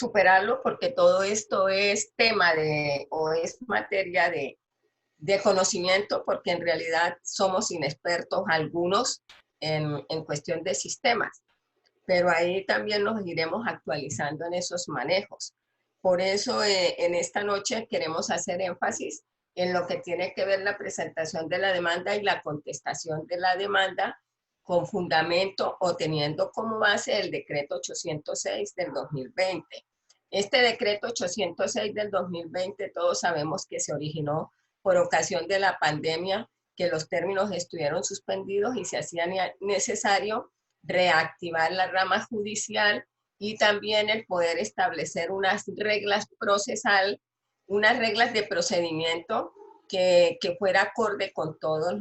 superarlo porque todo esto es tema de, o es materia de conocimiento, porque en realidad somos inexpertos algunos en cuestión de sistemas, pero ahí también nos iremos actualizando en esos manejos. Por eso en esta noche queremos hacer énfasis en lo que tiene que ver la presentación de la demanda y la contestación de la demanda con fundamento o teniendo como base el decreto 806 del 2020. Este decreto 806 del 2020 todos sabemos que se originó por ocasión de la pandemia, que los términos estuvieron suspendidos y se hacía necesario reactivar la rama judicial y también el poder establecer unas reglas procesal, unas reglas de procedimiento que fuera acorde con todos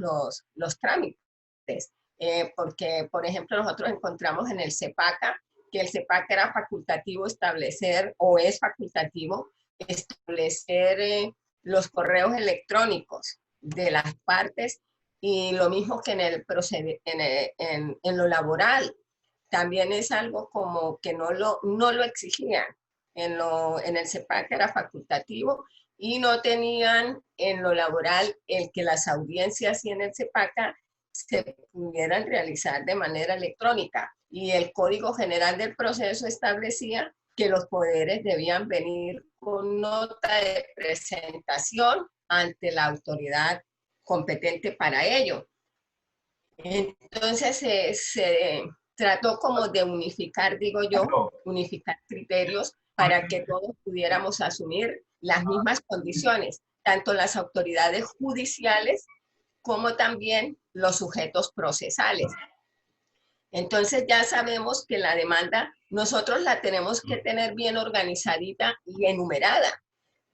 los trámites. Porque, por ejemplo, nosotros encontramos en el CEPACA que el CEPACA era facultativo establecer, o es facultativo, establecer los correos electrónicos de las partes, y lo mismo que en lo laboral. También es algo como que no lo exigían. En el CEPAC era facultativo y no tenían en lo laboral el que las audiencias y en el CEPACA se pudieran realizar de manera electrónica. Y el Código General del Proceso establecía que los poderes debían venir con nota de presentación ante la autoridad competente para ello. Entonces se trató como de unificar, digo yo, unificar criterios para que todos pudiéramos asumir las mismas condiciones, tanto las autoridades judiciales como también los sujetos procesales. Entonces ya sabemos que la demanda nosotros la tenemos que tener bien organizadita y enumerada,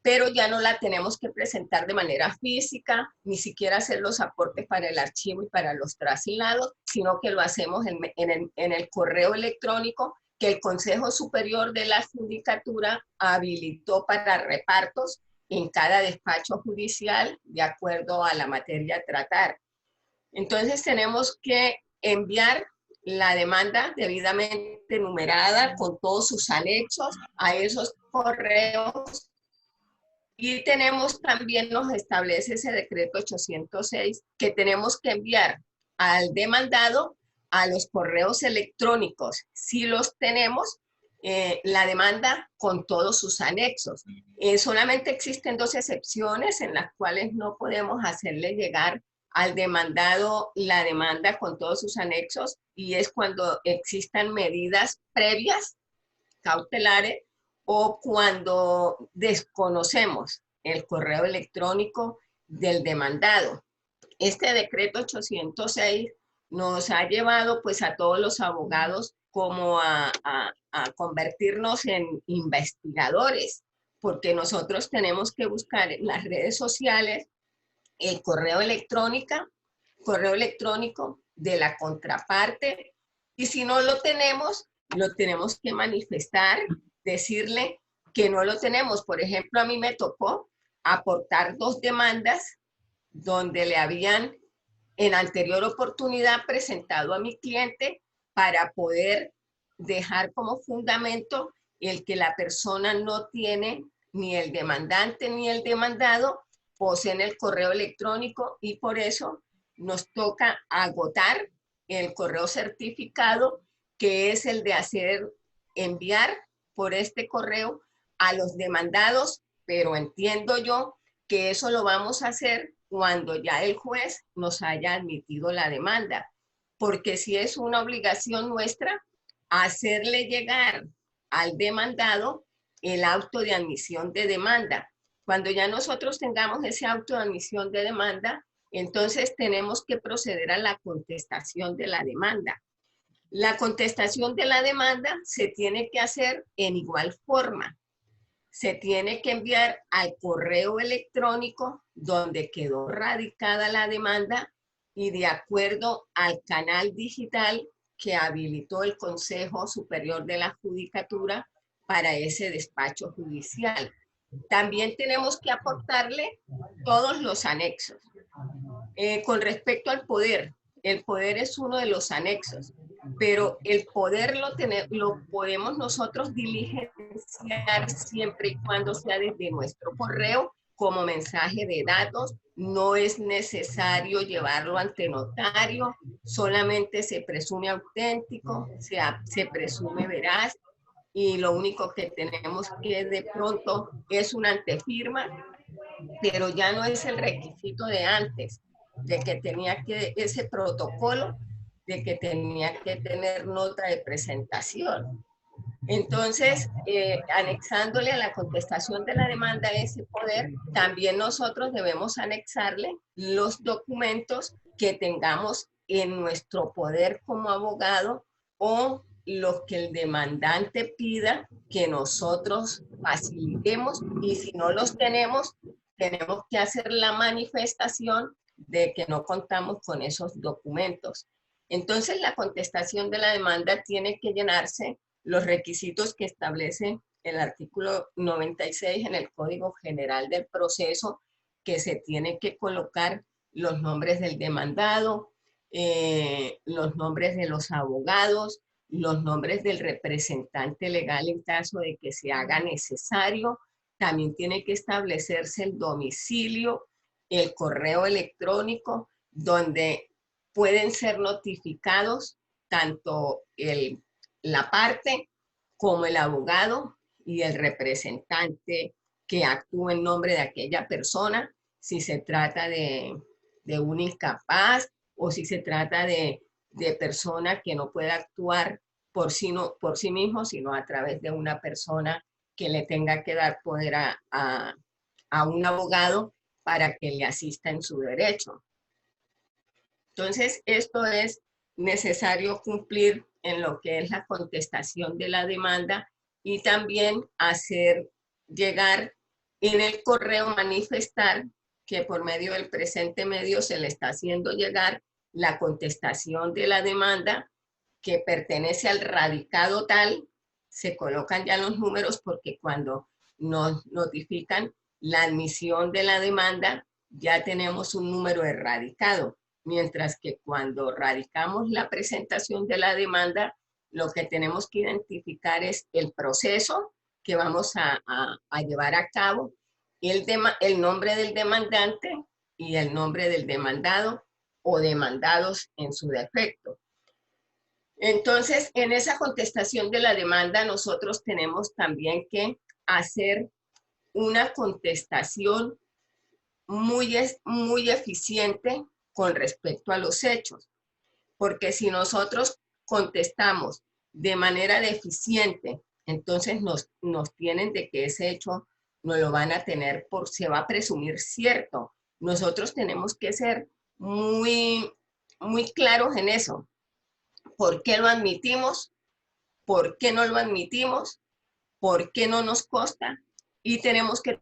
pero ya no la tenemos que presentar de manera física, ni siquiera hacer los aportes para el archivo y para los traslados, sino que lo hacemos en el correo electrónico que el Consejo Superior de la Judicatura habilitó para repartos en cada despacho judicial de acuerdo a la materia a tratar. Entonces tenemos que enviar la demanda debidamente numerada con todos sus anexos a esos correos. Y tenemos también, nos establece ese decreto 806, que tenemos que enviar al demandado a los correos electrónicos. Si los tenemos, la demanda con todos sus anexos. Solamente existen dos excepciones en las cuales no podemos hacerle llegar al demandado la demanda con todos sus anexos, y es cuando existan medidas previas, cautelares, o cuando desconocemos el correo electrónico del demandado. Este decreto 806 nos ha llevado pues a todos los abogados como a convertirnos en investigadores, porque nosotros tenemos que buscar en las redes sociales el correo electrónico de la contraparte, y si no lo tenemos que manifestar, decirle que no lo tenemos. Por ejemplo, a mí me tocó aportar 2 demandas donde le habían en anterior oportunidad presentado a mi cliente para poder dejar como fundamento el que la persona no tiene, ni el demandante ni el demandado poseen el correo electrónico, y por eso nos toca agotar el correo certificado, que es el de enviar por este correo a los demandados, pero entiendo yo que eso lo vamos a hacer cuando ya el juez nos haya admitido la demanda, porque si es una obligación nuestra hacerle llegar al demandado el auto de admisión de demanda. Cuando ya nosotros tengamos ese auto de admisión de demanda, entonces tenemos que proceder a la contestación de la demanda. La contestación de la demanda se tiene que hacer en igual forma. Se tiene que enviar al correo electrónico donde quedó radicada la demanda y de acuerdo al canal digital que habilitó el Consejo Superior de la Judicatura para ese despacho judicial. También tenemos que aportarle todos los anexos. Con respecto al poder, el poder es uno de los anexos. pero el poderlo tener, lo podemos nosotros diligenciar siempre y cuando sea desde nuestro correo como mensaje de datos. No es necesario llevarlo ante notario, solamente se presume auténtico, se presume veraz, y lo único que tenemos que de pronto es una antefirma, pero ya no es el requisito de antes, de que tenía que, ese protocolo, de que tenía que tener nota de presentación. Entonces, anexándole a la contestación de la demanda ese poder, también nosotros debemos anexarle los documentos que tengamos en nuestro poder como abogado o los que el demandante pida que nosotros facilitemos, y si no los tenemos, tenemos que hacer la manifestación de que no contamos con esos documentos. Entonces, la contestación de la demanda tiene que llenarse los requisitos que establece el artículo 96 en el Código General del Proceso, que se tiene que colocar los nombres del demandado, los nombres de los abogados, los nombres del representante legal en caso de que se haga necesario. También tiene que establecerse el domicilio, el correo electrónico, donde pueden ser notificados tanto la parte como el abogado y el representante que actúa en nombre de aquella persona, si se trata de un incapaz o si se trata de persona que no pueda actuar por sí mismo, sino a través de una persona que le tenga que dar poder a un abogado para que le asista en su derecho. Entonces, esto es necesario cumplir en lo que es la contestación de la demanda, y también hacer llegar en el correo, manifestar que por medio del presente medio se le está haciendo llegar la contestación de la demanda que pertenece al radicado tal. Se colocan ya los números porque cuando nos notifican la admisión de la demanda ya tenemos un número de radicado, mientras que cuando radicamos la presentación de la demanda, lo que tenemos que identificar es el proceso que vamos a llevar a cabo, el nombre del demandante y el nombre del demandado o demandados en su defecto. Entonces, en esa contestación de la demanda, nosotros tenemos también que hacer una contestación muy eficiente con respecto a los hechos, porque si nosotros contestamos de manera deficiente, entonces nos tienen de que ese hecho no lo van a tener, se va a presumir cierto. Nosotros tenemos que ser muy claros en eso. ¿Por qué lo admitimos? ¿Por qué no lo admitimos? ¿Por qué no nos consta? Y tenemos que...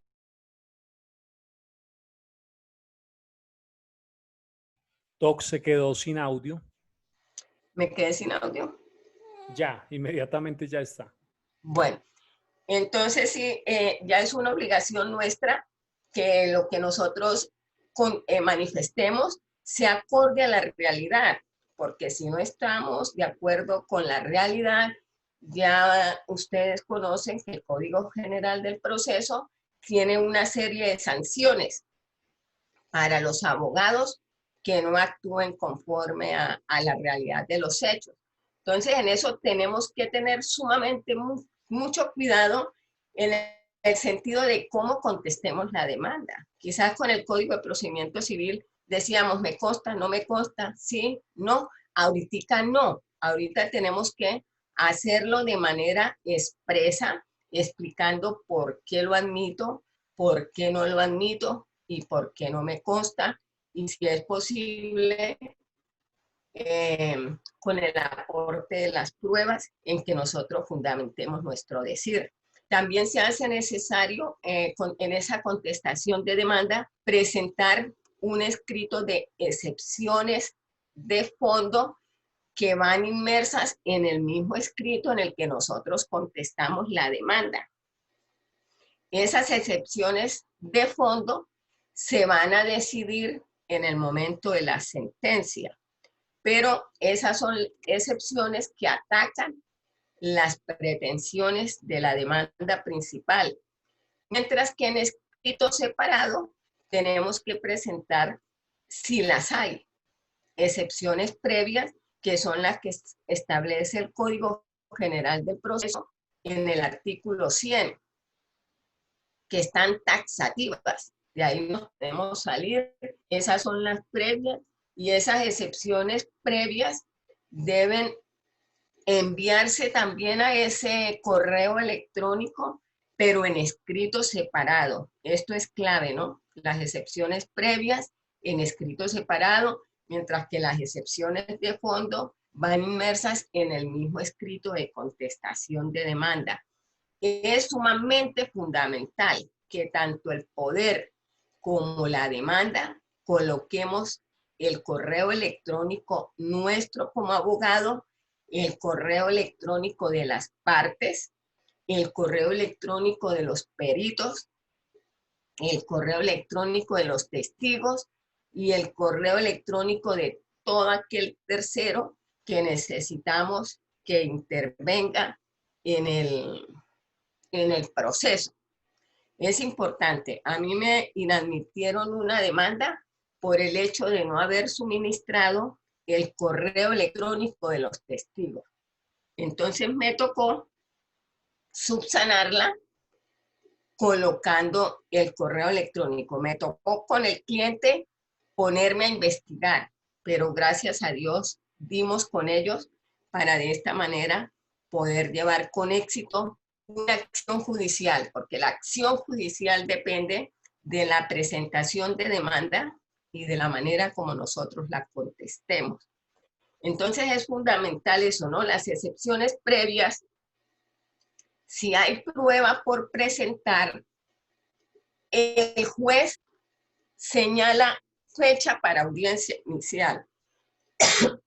Doc se quedó sin audio. ¿Me quedé sin audio? Ya, inmediatamente ya está. Bueno, entonces sí, ya es una obligación nuestra que lo que nosotros manifestemos se acorde a la realidad, porque si no estamos de acuerdo con la realidad, ya ustedes conocen que el Código General del Proceso tiene una serie de sanciones para los abogados que no actúen conforme a la realidad de los hechos. Entonces, en eso tenemos que tener sumamente mucho cuidado en el sentido de cómo contestemos la demanda. Quizás con el Código de Procedimiento Civil decíamos, me consta, no me consta, sí, no, ahorita no. Ahorita tenemos que hacerlo de manera expresa, explicando por qué lo admito, por qué no lo admito y por qué no me consta, y si es posible, con el aporte de las pruebas en que nosotros fundamentemos nuestro decir. También se hace necesario en esa contestación de demanda presentar un escrito de excepciones de fondo que van inmersas en el mismo escrito en el que nosotros contestamos la demanda. Esas excepciones de fondo se van a decidir en el momento de la sentencia. pero esas son excepciones que atacan las pretensiones de la demanda principal. Mientras que en escrito separado tenemos que presentar, si las hay, excepciones previas, que son las que establece el Código General del Proceso en el artículo 100, que están taxativas. De ahí nos podemos salir. Esas son las previas y esas excepciones previas deben enviarse también a ese correo electrónico, pero en escrito separado. Esto es clave, ¿no? Las excepciones previas en escrito separado, mientras que las excepciones de fondo van inmersas en el mismo escrito de contestación de demanda. Es sumamente fundamental que tanto el poder como la demanda coloquemos el correo electrónico nuestro como abogado, el correo electrónico de las partes, el correo electrónico de los peritos, el correo electrónico de los testigos y el correo electrónico de todo aquel tercero que necesitamos que intervenga en el proceso. Es importante. A mí me inadmitieron una demanda por el hecho de no haber suministrado el correo electrónico de los testigos. Entonces me tocó subsanarla colocando el correo electrónico. Me tocó con el cliente ponerme a investigar, pero gracias a Dios dimos con ellos para de esta manera poder llevar con éxito una acción judicial, porque la acción judicial depende de la presentación de demanda y de la manera como nosotros la contestemos. Entonces es fundamental eso, ¿no? Las excepciones previas, si hay prueba por presentar, el juez señala fecha para audiencia inicial.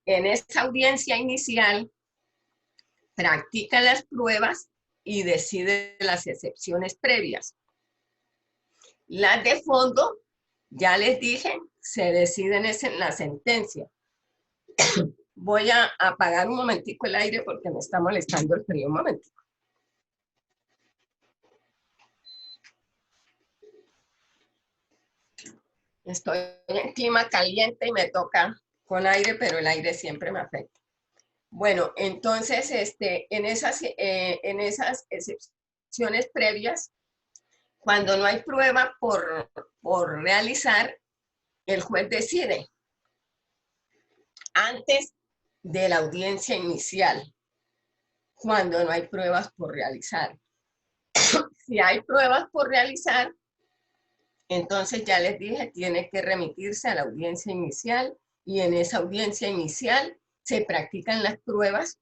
En esta audiencia inicial, practica las pruebas y decide las excepciones previas. Las de fondo, ya les dije, se deciden en la sentencia. Voy a apagar un momentico el aire porque me está molestando el frío. Un momentico. Estoy en clima caliente y me toca con aire, pero el aire siempre me afecta. Bueno, entonces, en esas excepciones previas, cuando no hay prueba por realizar, el juez decide antes de la audiencia inicial, cuando no hay pruebas por realizar. Si hay pruebas por realizar, entonces ya les dije, tiene que remitirse a la audiencia inicial y en esa audiencia inicial se practican las pruebas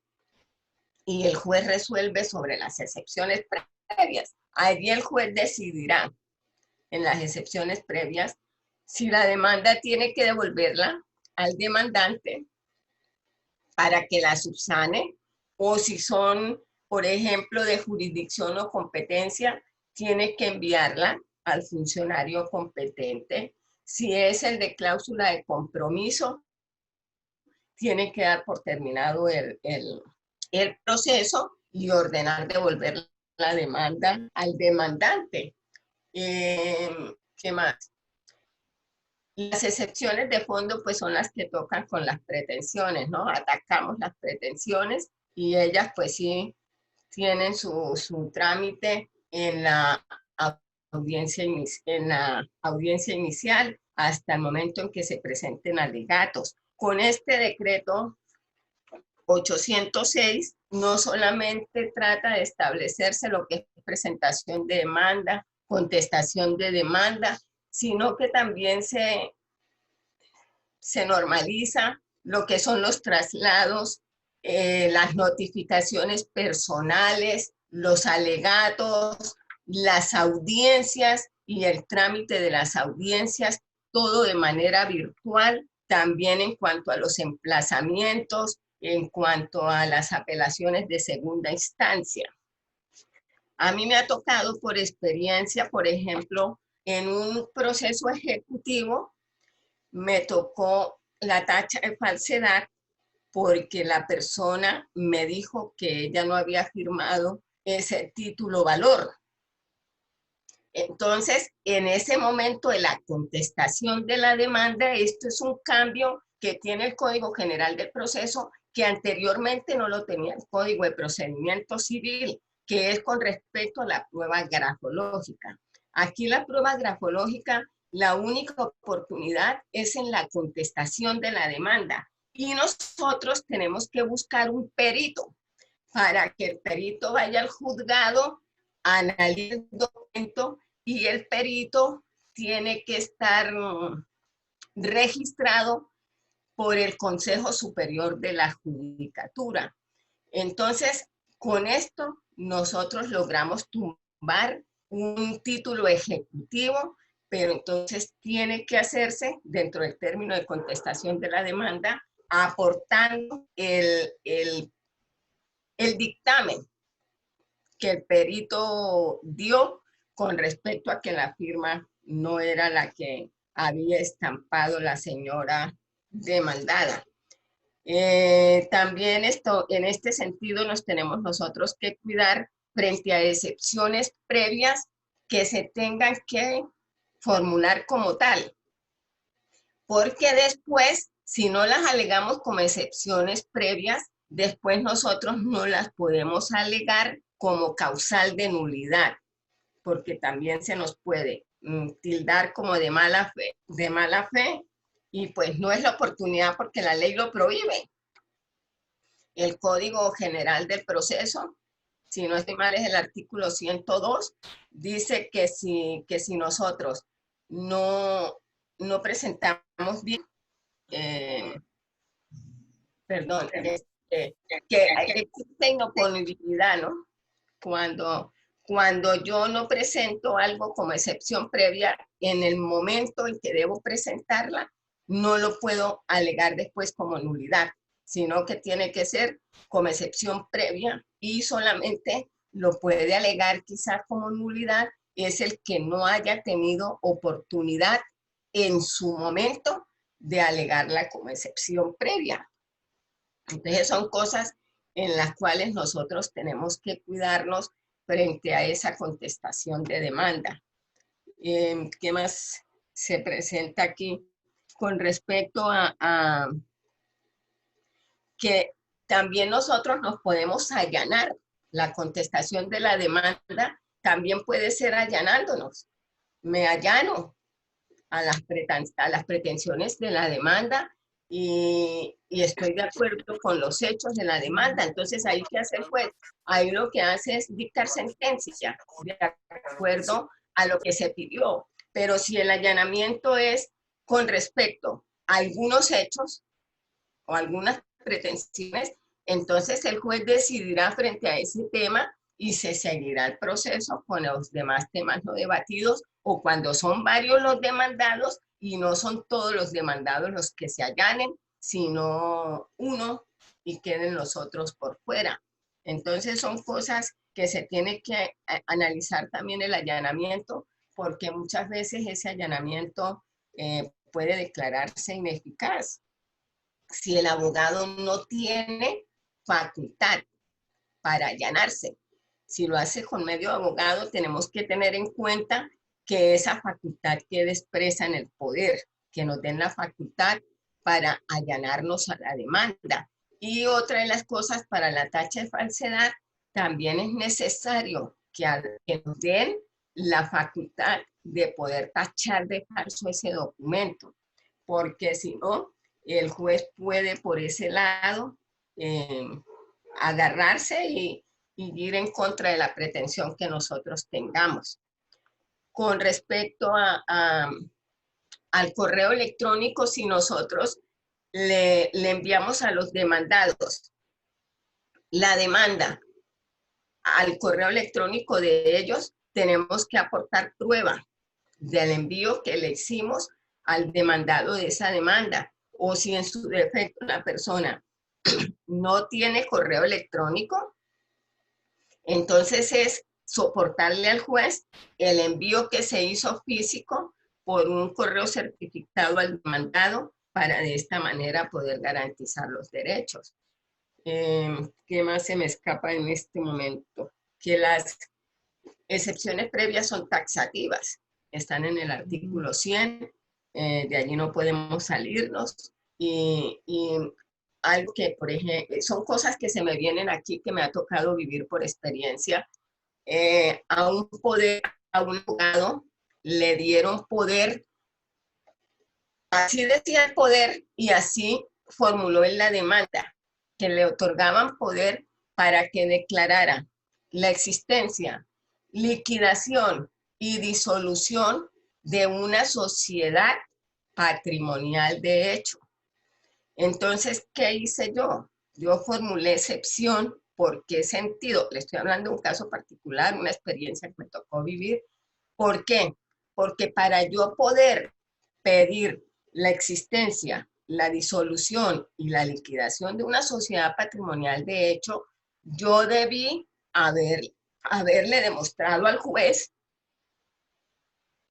y el juez resuelve sobre las excepciones previas. Allí el juez decidirá en las excepciones previas si la demanda tiene que devolverla al demandante para que la subsane o si son, por ejemplo, de jurisdicción o competencia, tiene que enviarla al funcionario competente. Si es el de cláusula de compromiso, tiene que dar por terminado el proceso y ordenar devolver la demanda al demandante. ¿Qué más? Las excepciones de fondo pues son las que tocan con las pretensiones, ¿no? Atacamos las pretensiones y ellas pues sí tienen su trámite en la audiencia inicial hasta el momento en que se presenten alegatos. Con este decreto 806 no solamente trata de establecerse lo que es presentación de demanda, contestación de demanda, sino que también se normaliza lo que son los traslados, las notificaciones personales, los alegatos, las audiencias y el trámite de las audiencias, todo de manera virtual, también en cuanto a los emplazamientos, en cuanto a las apelaciones de segunda instancia. A mí me ha tocado por experiencia, por ejemplo, en un proceso ejecutivo, me tocó la tacha de falsedad porque la persona me dijo que ella no había firmado ese título valor. Entonces, en ese momento de la contestación de la demanda, esto es un cambio que tiene el Código General del Proceso que anteriormente no lo tenía el Código de Procedimiento Civil, que es con respecto a la prueba grafológica. Aquí la prueba grafológica, la única oportunidad es en la contestación de la demanda y nosotros tenemos que buscar un perito para que el perito vaya al juzgado, analice el documento y el perito tiene que estar registrado por el Consejo Superior de la Judicatura. Entonces, con esto nosotros logramos tumbar un título ejecutivo, pero entonces tiene que hacerse dentro del término de contestación de la demanda, aportando el dictamen que el perito dio con respecto a que la firma no era la que había estampado la señora demandada. También en este sentido nos tenemos nosotros que cuidar frente a excepciones previas que se tengan que formular como tal, porque después, si no las alegamos como excepciones previas, después nosotros no las podemos alegar como causal de nulidad, porque también se nos puede tildar como de mala fe, y pues no es la oportunidad porque la ley lo prohíbe. El Código General del Proceso, si no estoy mal, es el artículo 102, dice que si nosotros no presentamos bien, que existe inoponibilidad, ¿no? Cuando yo no presento algo como excepción previa, en el momento en que debo presentarla, no lo puedo alegar después como nulidad, sino que tiene que ser como excepción previa y solamente lo puede alegar quizás como nulidad es el que no haya tenido oportunidad en su momento de alegarla como excepción previa. Entonces son cosas en las cuales nosotros tenemos que cuidarnos frente a esa contestación de demanda. ¿Qué más se presenta aquí? Con respecto a que también nosotros nos podemos allanar. La contestación de la demanda también puede ser allanándonos. Me allano a las pretensiones de la demanda y estoy de acuerdo con los hechos de la demanda. Entonces, ahí ¿qué hace el juez? Ahí lo que hace es dictar sentencia de acuerdo a lo que se pidió. Pero si el allanamiento es con respecto a algunos hechos o algunas pretensiones, entonces el juez decidirá frente a ese tema y se seguirá el proceso con los demás temas no debatidos, o cuando son varios los demandados y no son todos los demandados los que se allanen, sino uno y queden los otros por fuera. Entonces son cosas que se tiene que analizar también el allanamiento, porque muchas veces ese allanamiento puede declararse ineficaz si el abogado no tiene facultad para allanarse. Si lo hace con medio abogado, tenemos que tener en cuenta que esa facultad quede expresa en el poder, que nos den la facultad para allanarnos a la demanda. Y otra de las cosas, para la tacha de falsedad, también es necesario que nos den la facultad de poder tachar de falso ese documento, porque si no, el juez puede por ese lado agarrarse y ir en contra de la pretensión que nosotros tengamos. Con respecto al correo electrónico, si nosotros le enviamos a los demandados la demanda al correo electrónico de ellos, tenemos que aportar prueba del envío que le hicimos al demandado de esa demanda. O si en su defecto la persona no tiene correo electrónico, entonces es soportarle al juez el envío que se hizo físico por un correo certificado al demandado para de esta manera poder garantizar los derechos. ¿Qué más se me escapa en este momento? Que las excepciones previas son taxativas, están en el artículo 100, de allí no podemos salirnos, y algo que, por ejemplo, son cosas que se me vienen aquí, que me ha tocado vivir por experiencia. A un abogado le dieron poder, así decía el poder, y así formuló en la demanda, que le otorgaban poder para que declarara la existencia, liquidación y disolución de una sociedad patrimonial de hecho. Entonces, ¿qué hice yo? Yo formulé excepción. ¿Por qué sentido? Le estoy hablando de un caso particular, una experiencia que me tocó vivir. ¿Por qué? Porque para yo poder pedir la existencia, la disolución y la liquidación de una sociedad patrimonial de hecho, yo debí haberle demostrado al juez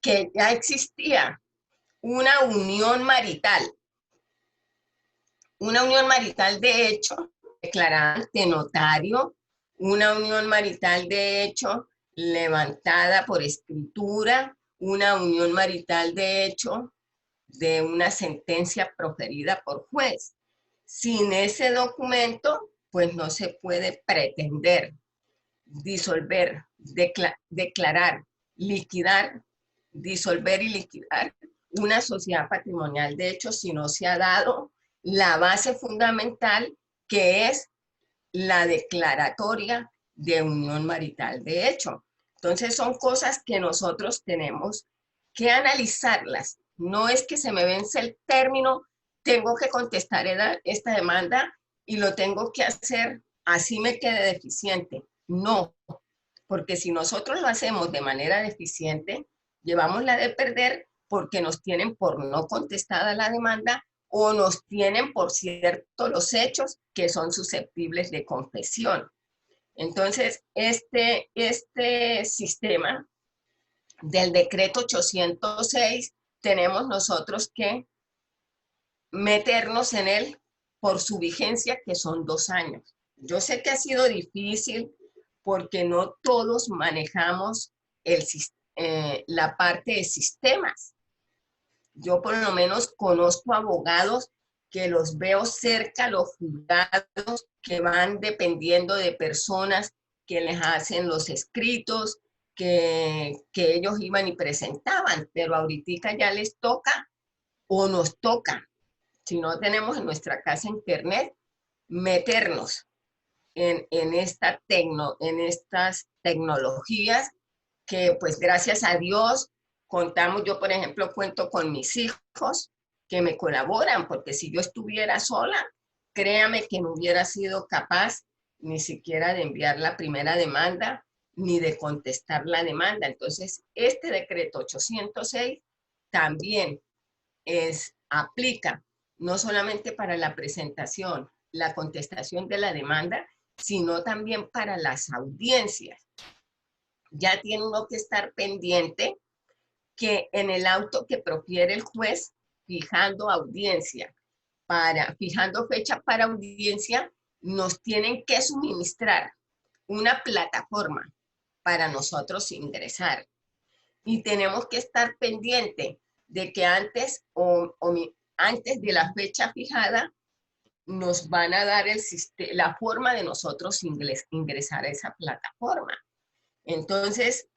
que ya existía una unión marital de hecho declarada ante notario, una unión marital de hecho levantada por escritura, una unión marital de hecho de una sentencia proferida por juez. Sin ese documento, pues no se puede pretender disolver, declarar, liquidar, disolver y liquidar una sociedad patrimonial. De hecho, si no se ha dado la base fundamental, que es la declaratoria de unión marital de hecho. Entonces son cosas que nosotros tenemos que analizarlas. No es que se me vence el término, tengo que contestar esta demanda y lo tengo que hacer, así me quede deficiente. No, porque si nosotros lo hacemos de manera deficiente, llevamos la de perder porque nos tienen por no contestada la demanda o nos tienen por cierto los hechos que son susceptibles de confesión. Entonces, este sistema del decreto 806, tenemos nosotros que meternos en él por su vigencia, que son 2 años. Yo sé que ha sido difícil porque no todos manejamos la parte de sistemas. Yo por lo menos conozco abogados que los veo cerca, los juzgados, que van dependiendo de personas que les hacen los escritos, que ellos iban y presentaban, pero ahorita ya les toca o nos toca, si no tenemos en nuestra casa internet, meternos en estas tecnologías que pues gracias a Dios contamos. Yo por ejemplo cuento con mis hijos que me colaboran, porque si yo estuviera sola, créame que no hubiera sido capaz ni siquiera de enviar la primera demanda ni de contestar la demanda. Entonces este decreto 806 también aplica no solamente para la presentación, la contestación de la demanda, sino también para las audiencias. Ya tiene uno que estar pendiente que en el auto que profiere el juez, fijando fecha para audiencia, nos tienen que suministrar una plataforma para nosotros ingresar. Y tenemos que estar pendiente de que antes de la fecha fijada nos van a dar la forma de nosotros ingresar a esa plataforma. Entonces,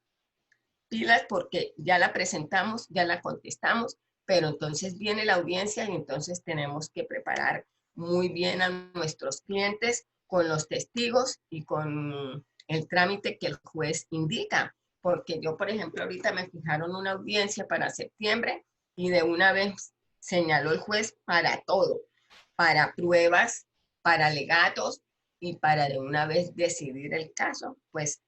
pilas, porque ya la presentamos, ya la contestamos, pero entonces viene la audiencia y entonces tenemos que preparar muy bien a nuestros clientes con los testigos y con el trámite que el juez indica. Porque yo, por ejemplo, ahorita me fijaron una audiencia para septiembre y de una vez señaló el juez para todo, para pruebas, para alegatos y para de una vez decidir el caso. Pues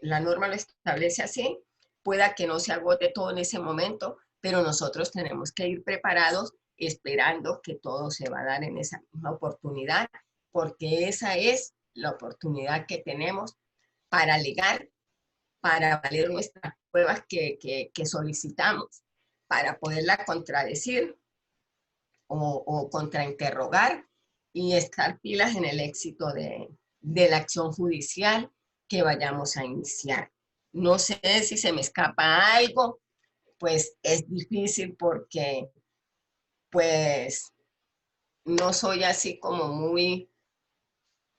la norma lo establece así. Pueda que no se agote todo en ese momento, pero nosotros tenemos que ir preparados esperando que todo se va a dar en esa misma oportunidad, porque esa es la oportunidad que tenemos para alegar, para valer nuestras pruebas que solicitamos, para poderla contradecir o contrainterrogar y estar pilas en el éxito de la acción judicial que vayamos a iniciar. No sé si se me escapa algo, pues es difícil porque pues no soy así como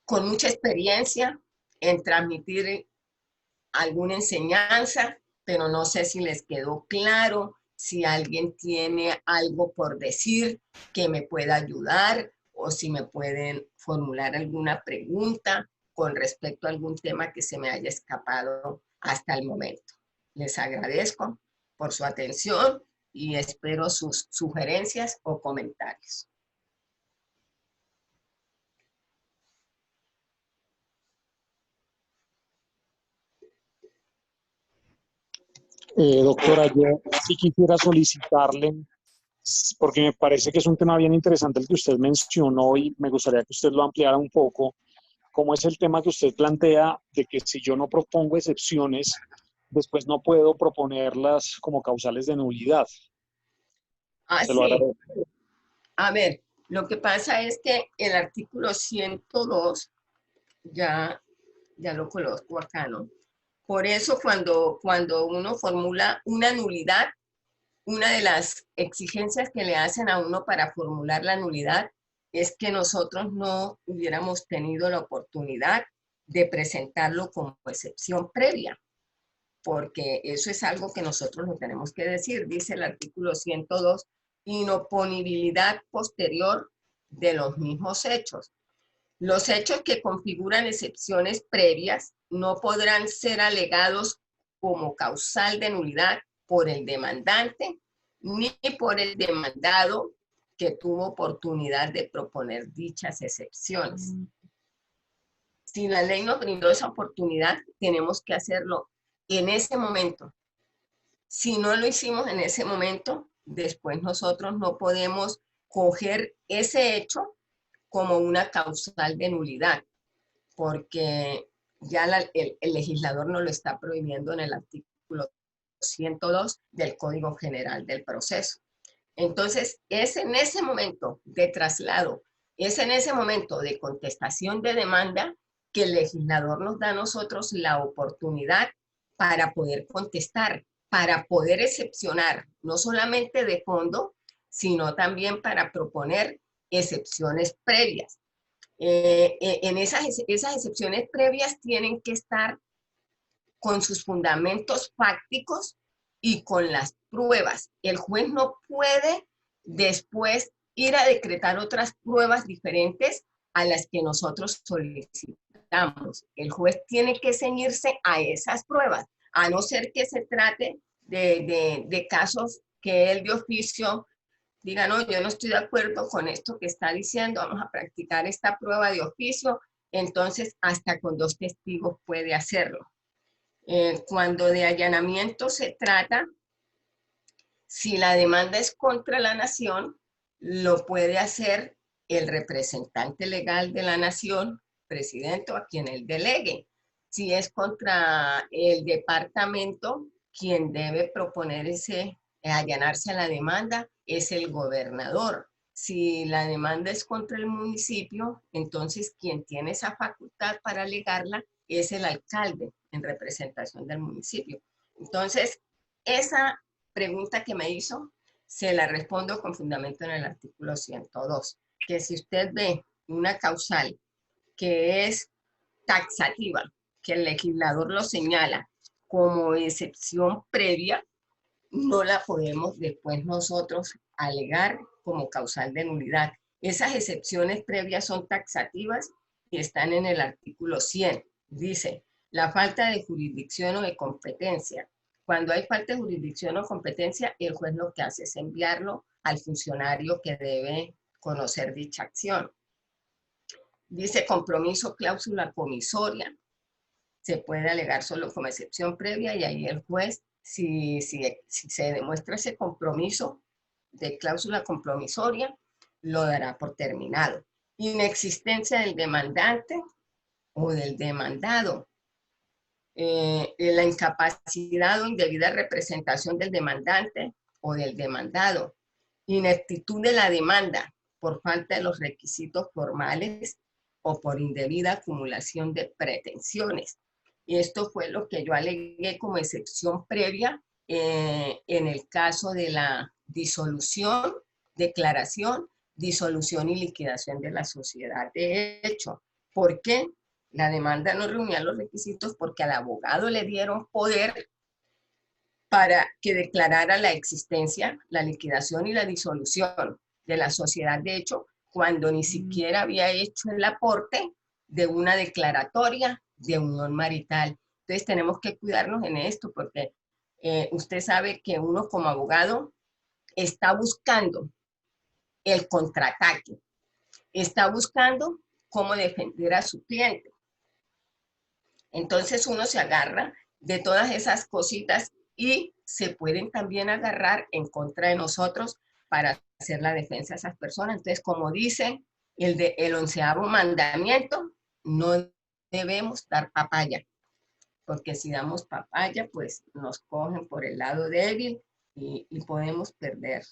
con mucha experiencia en transmitir alguna enseñanza, pero no sé si les quedó claro, si alguien tiene algo por decir que me pueda ayudar o si me pueden formular alguna pregunta con respecto a algún tema que se me haya escapado hasta el momento. Les agradezco por su atención y espero sus sugerencias o comentarios. Doctora, yo sí quisiera solicitarle, porque me parece que es un tema bien interesante el que usted mencionó y me gustaría que usted lo ampliara un poco, cómo es el tema que usted plantea de que si yo no propongo excepciones, después no puedo proponerlas como causales de nulidad. Se lo Sí. agradezco. A ver, lo que pasa es que el artículo 102, ya lo coloco acá, ¿no? Por eso cuando uno formula una nulidad, una de las exigencias que le hacen a uno para formular la nulidad es que nosotros no hubiéramos tenido la oportunidad de presentarlo como excepción previa, porque eso es algo que nosotros no tenemos que decir. Dice el artículo 102, inoponibilidad posterior de los mismos hechos. Los hechos que configuran excepciones previas no podrán ser alegados como causal de nulidad por el demandante ni por el demandado que tuvo oportunidad de proponer dichas excepciones. Si la ley nos brindó esa oportunidad, tenemos que hacerlo en ese momento. Si no lo hicimos en ese momento, después nosotros no podemos coger ese hecho como una causal de nulidad, porque ya el legislador nos lo está prohibiendo en el artículo 102 del Código General del Proceso. Entonces, es en ese momento de traslado, es en ese momento de contestación de demanda que el legislador nos da a nosotros la oportunidad para poder contestar, para poder excepcionar, no solamente de fondo, sino también para proponer excepciones previas. En esas excepciones previas tienen que estar con sus fundamentos fácticos y con las pruebas. El juez no puede después ir a decretar otras pruebas diferentes a las que nosotros solicitamos. El juez tiene que ceñirse a esas pruebas, a no ser que se trate de casos que él de oficio diga, no, yo no estoy de acuerdo con esto que está diciendo, vamos a practicar esta prueba de oficio, entonces hasta con 2 testigos puede hacerlo. Cuando de allanamiento se trata, si la demanda es contra la nación, lo puede hacer el representante legal de la nación, presidente o a quien él delegue. Si es contra el departamento, quien debe proponer allanarse a la demanda es el gobernador. Si la demanda es contra el municipio, entonces quien tiene esa facultad para alegarla es el alcalde en representación del municipio. Entonces, esa pregunta que me hizo, se la respondo con fundamento en el artículo 102, que si usted ve una causal que es taxativa, que el legislador lo señala como excepción previa, no la podemos después nosotros alegar como causal de nulidad. Esas excepciones previas son taxativas y están en el artículo 100. Dice, la falta de jurisdicción o de competencia. Cuando hay falta de jurisdicción o competencia, el juez lo que hace es enviarlo al funcionario que debe conocer dicha acción. Dice compromiso, cláusula comisoria. Se puede alegar solo como excepción previa y ahí el juez, si se demuestra ese compromiso de cláusula compromisoria, lo dará por terminado. Inexistencia del demandante o del demandado. La incapacidad o indebida representación del demandante o del demandado. ineptitud de la demanda por falta de los requisitos formales o por indebida acumulación de pretensiones. Y esto fue lo que yo alegué como excepción previa en el caso de la disolución, declaración, disolución y liquidación de la sociedad de hecho. ¿Por qué? La demanda no reunía los requisitos porque al abogado le dieron poder para que declarara la existencia, la liquidación y la disolución de la sociedad de hecho, cuando ni siquiera había hecho el aporte de una declaratoria de unión marital. Entonces tenemos que cuidarnos en esto porque usted sabe que uno como abogado está buscando el contraataque, está buscando cómo defender a su cliente. Entonces uno se agarra de todas esas cositas y se pueden también agarrar en contra de nosotros para hacer la defensa de esas personas. Entonces, como dice el 11º mandamiento, no debemos dar papaya, porque si damos papaya, pues nos cogen por el lado débil y podemos perder.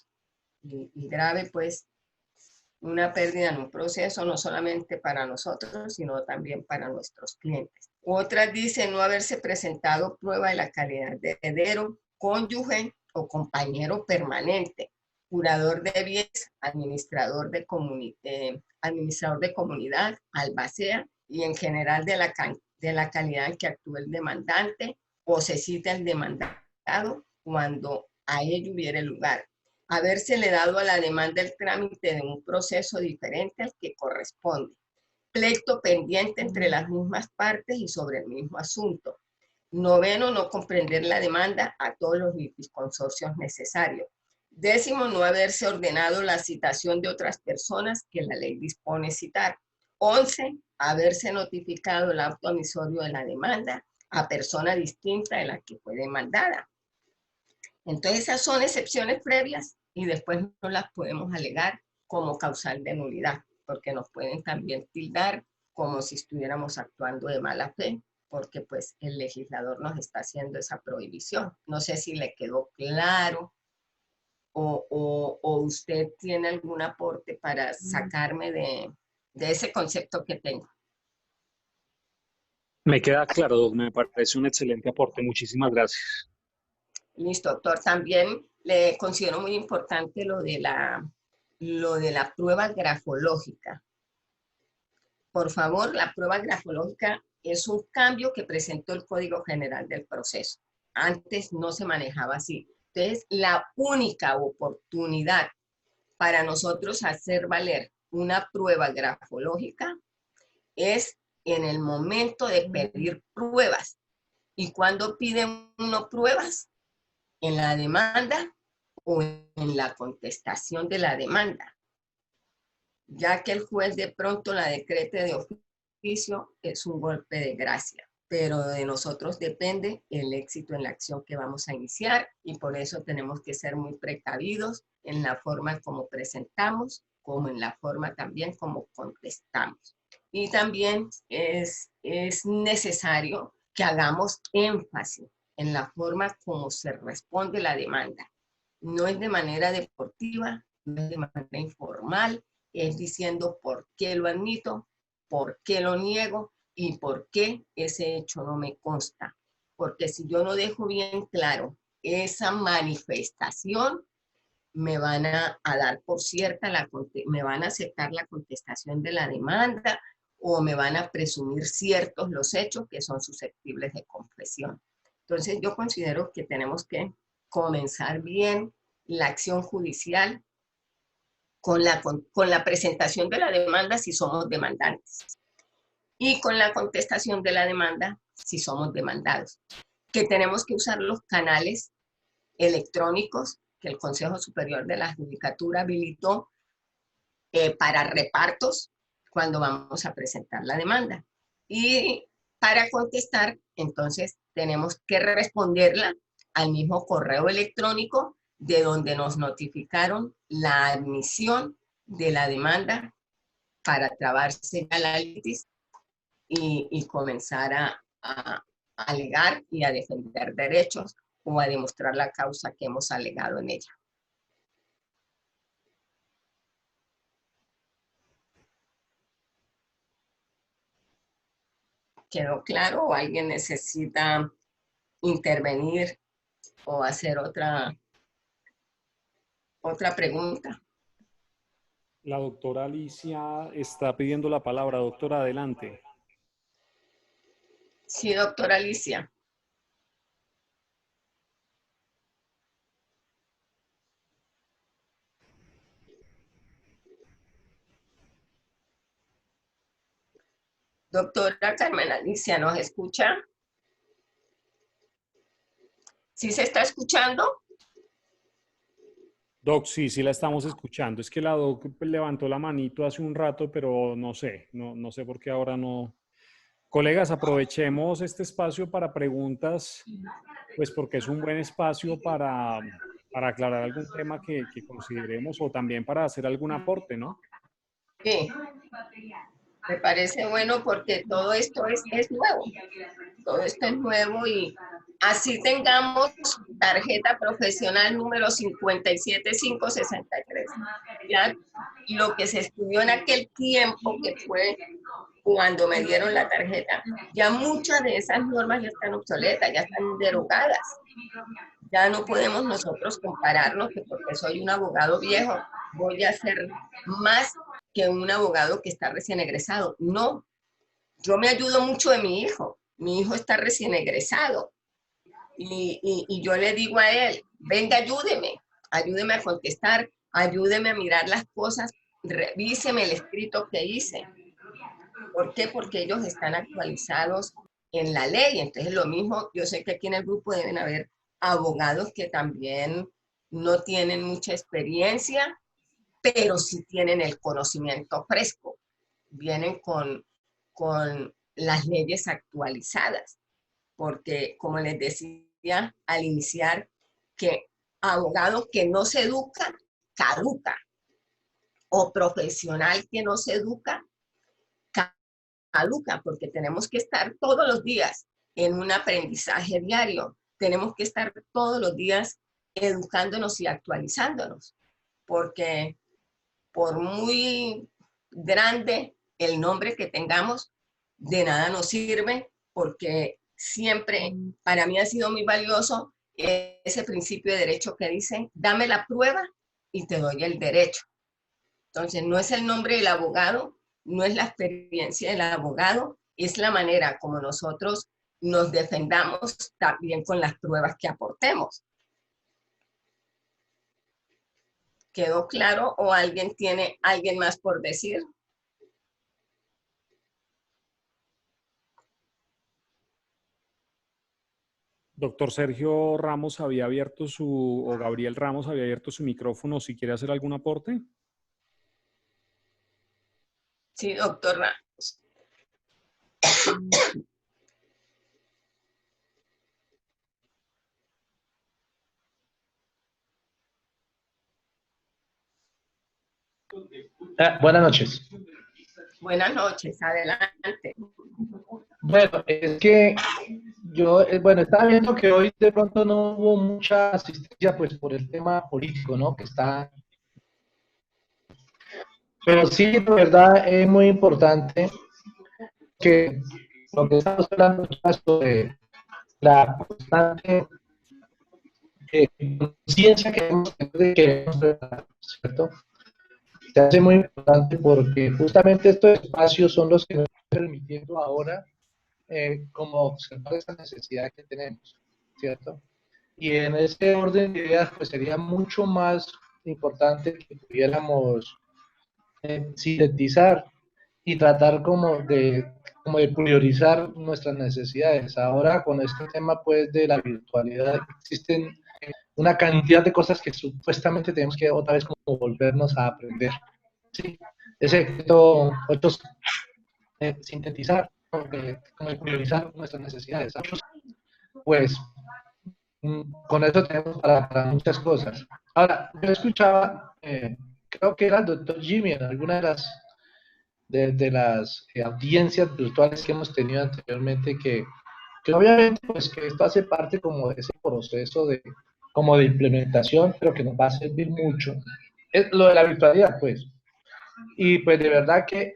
Y grave, pues, una pérdida en un proceso, no solamente para nosotros, sino también para nuestros clientes. Otras dicen no haberse presentado prueba de la calidad de heredero, cónyuge o compañero permanente, curador de bienes, administrador de comunidad, albacea y en general de la calidad en que actúa el demandante o se cita el demandado cuando a ello hubiere lugar. Habérsele dado a la demanda el trámite de un proceso diferente al que corresponde. Pleito pendiente entre las mismas partes y sobre el mismo asunto. 9, no comprender la demanda a todos los litisconsorcios necesarios. 10, no haberse ordenado la citación de otras personas que la ley dispone citar. 11, haberse notificado el acto amisorio de la demanda a persona distinta de la que fue demandada. Entonces esas son excepciones previas y después no las podemos alegar como causal de nulidad, porque nos pueden también tildar como si estuviéramos actuando de mala fe, porque pues el legislador nos está haciendo esa prohibición. No sé si le quedó claro o usted tiene algún aporte para sacarme de ese concepto que tengo. Me queda claro, Doc, me parece un excelente aporte. Muchísimas gracias. Listo, doctor. También le considero muy importante lo de la prueba grafológica. Por favor, la prueba grafológica es un cambio que presentó el Código General del Proceso. Antes no se manejaba así. Entonces, la única oportunidad para nosotros hacer valer una prueba grafológica es en el momento de pedir pruebas. ¿Y cuándo piden uno pruebas? En la demanda o en la contestación de la demanda, ya que el juez de pronto la decrete de oficio es un golpe de gracia, pero de nosotros depende el éxito en la acción que vamos a iniciar y por eso tenemos que ser muy precavidos en la forma como presentamos, como en la forma también como contestamos. Y también es necesario que hagamos énfasis en la forma como se responde la demanda. No es de manera deportiva, no es de manera informal, es diciendo por qué lo admito, por qué lo niego y por qué ese hecho no me consta. Porque si yo no dejo bien claro esa manifestación, me van a dar por cierta, me van a aceptar la contestación de la demanda o me van a presumir ciertos los hechos que son susceptibles de confesión. Entonces yo considero que tenemos que comenzar bien la acción judicial con la presentación de la demanda si somos demandantes y con la contestación de la demanda si somos demandados. Que tenemos que usar los canales electrónicos que el Consejo Superior de la Judicatura habilitó para repartos cuando vamos a presentar la demanda. Y para contestar, entonces, tenemos que responderla al mismo correo electrónico de donde nos notificaron la admisión de la demanda para trabarse la litis y comenzar a alegar y a defender derechos o a demostrar la causa que hemos alegado en ella. ¿Quedó claro o alguien necesita intervenir o hacer otra pregunta? La doctora Alicia está pidiendo la palabra. Doctora, adelante. Sí, doctora Alicia. Doctora Carmen Alicia, ¿nos escucha? ¿Sí se está escuchando? Doc, sí, sí la estamos escuchando. Es que la doc levantó la manito hace un rato, pero no sé, no sé por qué ahora no. Colegas, aprovechemos este espacio para preguntas, pues porque es un buen espacio para aclarar algún tema que consideremos o también para hacer algún aporte, ¿no? Sí, me parece bueno porque todo esto es nuevo. Todo esto es nuevo y así tengamos tarjeta profesional número 57563. Ya lo que se estudió en aquel tiempo, que fue cuando me dieron la tarjeta, ya muchas de esas normas ya están obsoletas, ya están derogadas. Ya no podemos nosotros compararnos que porque soy un abogado viejo voy a ser más que un abogado que está recién egresado. No, yo me ayudo mucho de mi hijo. Mi hijo está recién egresado y yo le digo a él, venga, ayúdeme a contestar, ayúdeme a mirar las cosas, revíseme el escrito que hice. ¿Por qué? Porque ellos están actualizados en la ley. Entonces, lo mismo, yo sé que aquí en el grupo deben haber abogados que también no tienen mucha experiencia, pero sí tienen el conocimiento fresco. Vienen con las leyes actualizadas, porque como les decía al iniciar, que abogado que no se educa, caduca, o profesional que no se educa, caduca, porque tenemos que estar todos los días en un aprendizaje diario, tenemos que estar todos los días educándonos y actualizándonos, porque por muy grande el nombre que tengamos, de nada nos sirve, porque siempre para mí ha sido muy valioso ese principio de derecho que dice, dame la prueba y te doy el derecho. Entonces, no es el nombre del abogado, no es la experiencia del abogado, es la manera como nosotros nos defendamos también con las pruebas que aportemos. ¿Quedó claro o alguien tiene alguien más por decir? Doctor Sergio Ramos había abierto o Gabriel Ramos había abierto su micrófono, si quiere hacer algún aporte. Sí, doctor Ramos. Buenas noches. Buenas noches, adelante. Bueno, es que yo, bueno, estaba viendo que hoy de pronto no hubo mucha asistencia, pues, por el tema político, ¿no? Que está... Pero sí, de verdad, es muy importante que lo que estamos hablando ya sobre la constante conciencia que debemos tener de que queremos preparar, ¿cierto? Se hace muy importante porque justamente estos espacios son los que nos están permitiendo ahora como observar esa necesidad que tenemos, ¿cierto? Y en ese orden de ideas, pues sería mucho más importante que pudiéramos sintetizar y tratar como de priorizar nuestras necesidades. Ahora con este tema pues de la virtualidad existen una cantidad de cosas que supuestamente tenemos que otra vez como volvernos a aprender. Sí, ese otros sintetizar, como priorizar nuestras necesidades. Pues con eso tenemos para muchas cosas. Ahora, yo escuchaba, creo que era el doctor Jimmy en alguna de las audiencias virtuales que hemos tenido anteriormente, que obviamente pues que esto hace parte como de ese proceso como de implementación, pero que nos va a servir mucho. Es lo de la virtualidad, pues. Y pues de verdad que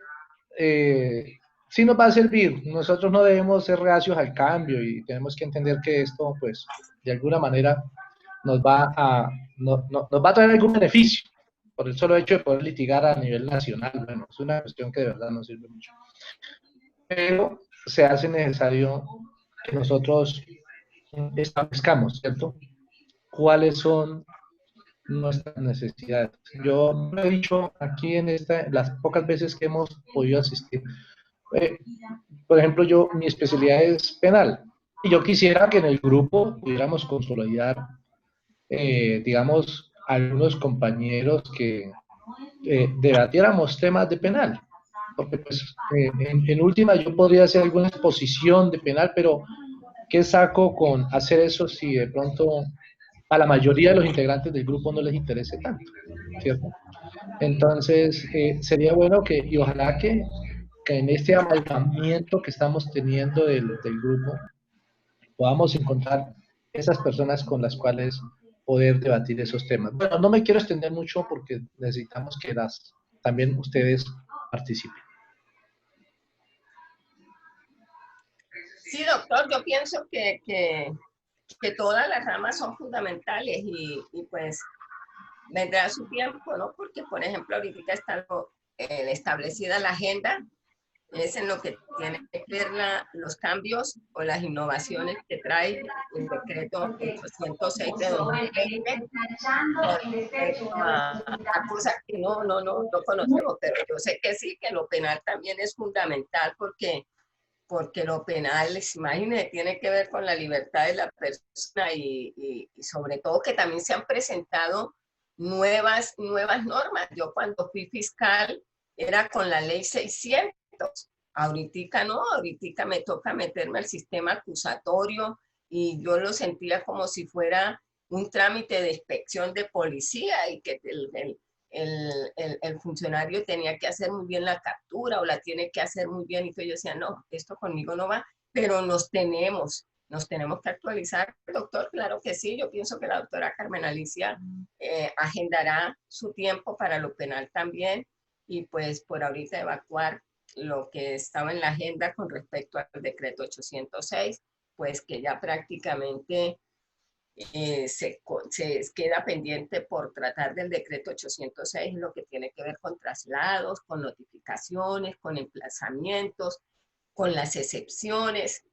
sí nos va a servir. Nosotros no debemos ser reacios al cambio y tenemos que entender que esto, pues, de alguna manera nos va a, nos va a traer algún beneficio por el solo hecho de poder litigar a nivel nacional. Bueno, es una cuestión que de verdad nos sirve mucho. Pero se hace necesario que nosotros establezcamos, ¿cierto? ¿Cuáles son nuestras necesidades? Yo lo he dicho aquí en las pocas veces que hemos podido asistir. Eh, por ejemplo, mi especialidad es penal y yo quisiera que en el grupo pudiéramos consolidar, digamos, algunos compañeros que debatiéramos temas de penal. Porque, pues, en última, yo podría hacer alguna exposición de penal, pero ¿qué saco con hacer eso si de pronto a la mayoría de los integrantes del grupo no les interese tanto? ¿Cierto? Entonces, sería bueno y ojalá que en este amalgamiento que estamos teniendo del grupo podamos encontrar esas personas con las cuales poder debatir esos temas. Bueno, no me quiero extender mucho porque necesitamos que también ustedes participen. Sí, doctor, yo pienso que todas las ramas son fundamentales y pues vendrá su tiempo, ¿no? Porque, por ejemplo, ahorita está establecida la agenda, es en lo que tiene que ver los cambios o las innovaciones que trae el decreto 806 de 2020 con respecto a cosas que no conocemos, pero yo sé que sí, que lo penal también es fundamental porque lo penal, imagínense, tiene que ver con la libertad de la persona y sobre todo que también se han presentado nuevas normas. Yo cuando fui fiscal era con la ley 600. Ahorita no, ahorita me toca meterme al sistema acusatorio y yo lo sentía como si fuera un trámite de inspección de policía y que el funcionario tenía que hacer muy bien la captura o la tiene que hacer muy bien. Y entonces yo decía, no, esto conmigo no va, pero nos tenemos que actualizar, doctor. Claro que sí, yo pienso que la doctora Carmen Alicia agendará su tiempo para lo penal también y pues por ahorita evacuar lo que estaba en la agenda con respecto al decreto 806, pues que ya prácticamente se queda pendiente por tratar del decreto 806, lo que tiene que ver con traslados, con notificaciones, con emplazamientos, con las excepciones,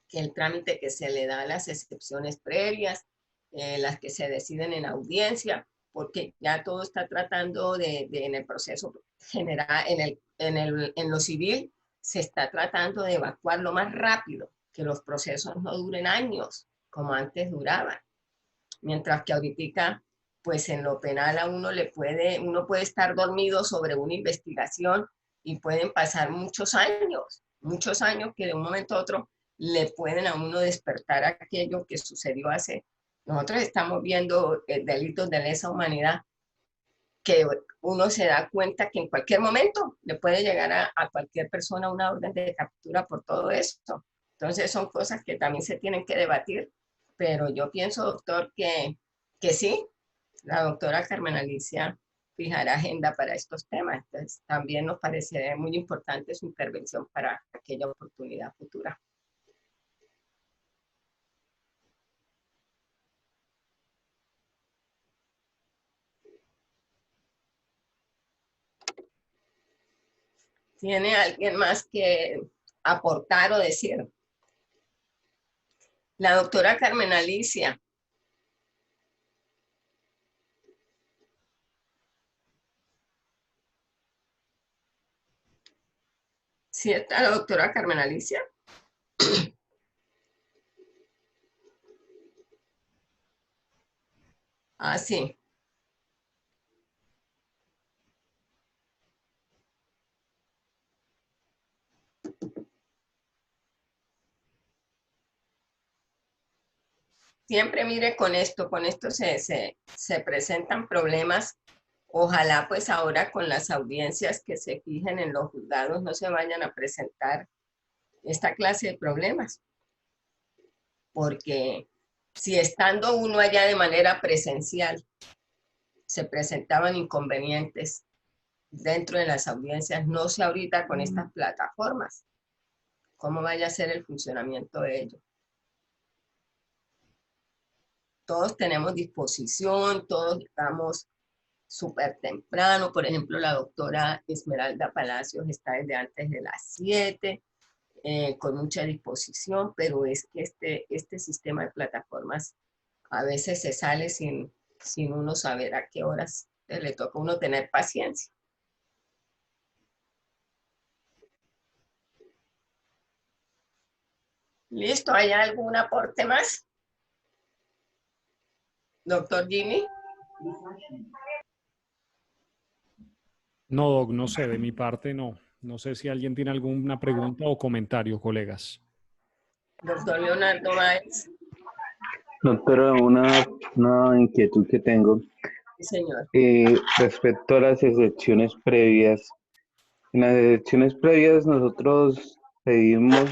el trámite que se le da a las excepciones previas, las que se deciden en audiencia, porque ya todo está tratando en el proceso general, en lo civil, se está tratando de evacuar lo más rápido, que los procesos no duren años, como antes duraban. Mientras que ahorita, pues en lo penal a uno puede estar dormido sobre una investigación y pueden pasar muchos años que de un momento a otro le pueden a uno despertar aquello que sucedió hace. Nosotros estamos viendo delitos de lesa humanidad que uno se da cuenta que en cualquier momento le puede llegar a cualquier persona una orden de captura por todo esto. Entonces son cosas que también se tienen que debatir, pero yo pienso, doctor, que sí, la doctora Carmen Alicia fijará agenda para estos temas. Entonces también nos parece muy importante su intervención para aquella oportunidad futura. ¿Tiene alguien más que aportar o decir? La doctora Carmen Alicia. ¿Sí está la doctora Carmen Alicia? Ah, sí. Siempre mire con esto se presentan problemas. Ojalá pues ahora con las audiencias que se fijen en los juzgados no se vayan a presentar esta clase de problemas. Porque si estando uno allá de manera presencial se presentaban inconvenientes, dentro de las audiencias. No sé ahorita con estas plataformas cómo vaya a ser el funcionamiento de ello. Todos tenemos disposición, todos estamos súper temprano. Por ejemplo, la doctora Esmeralda Palacios está desde antes de las 7, con mucha disposición, pero es que este sistema de plataformas a veces se sale sin uno saber a qué horas le toca a uno tener paciencia. ¿Listo? ¿Hay algún aporte más? Doctor Jimmy. No, Doc, no sé, de mi parte no. No sé si alguien tiene alguna pregunta o comentario, colegas. Doctor Leonardo Báez. Doctora, una inquietud que tengo. Sí, señor. Respecto a las excepciones previas. En las excepciones previas nosotros pedimos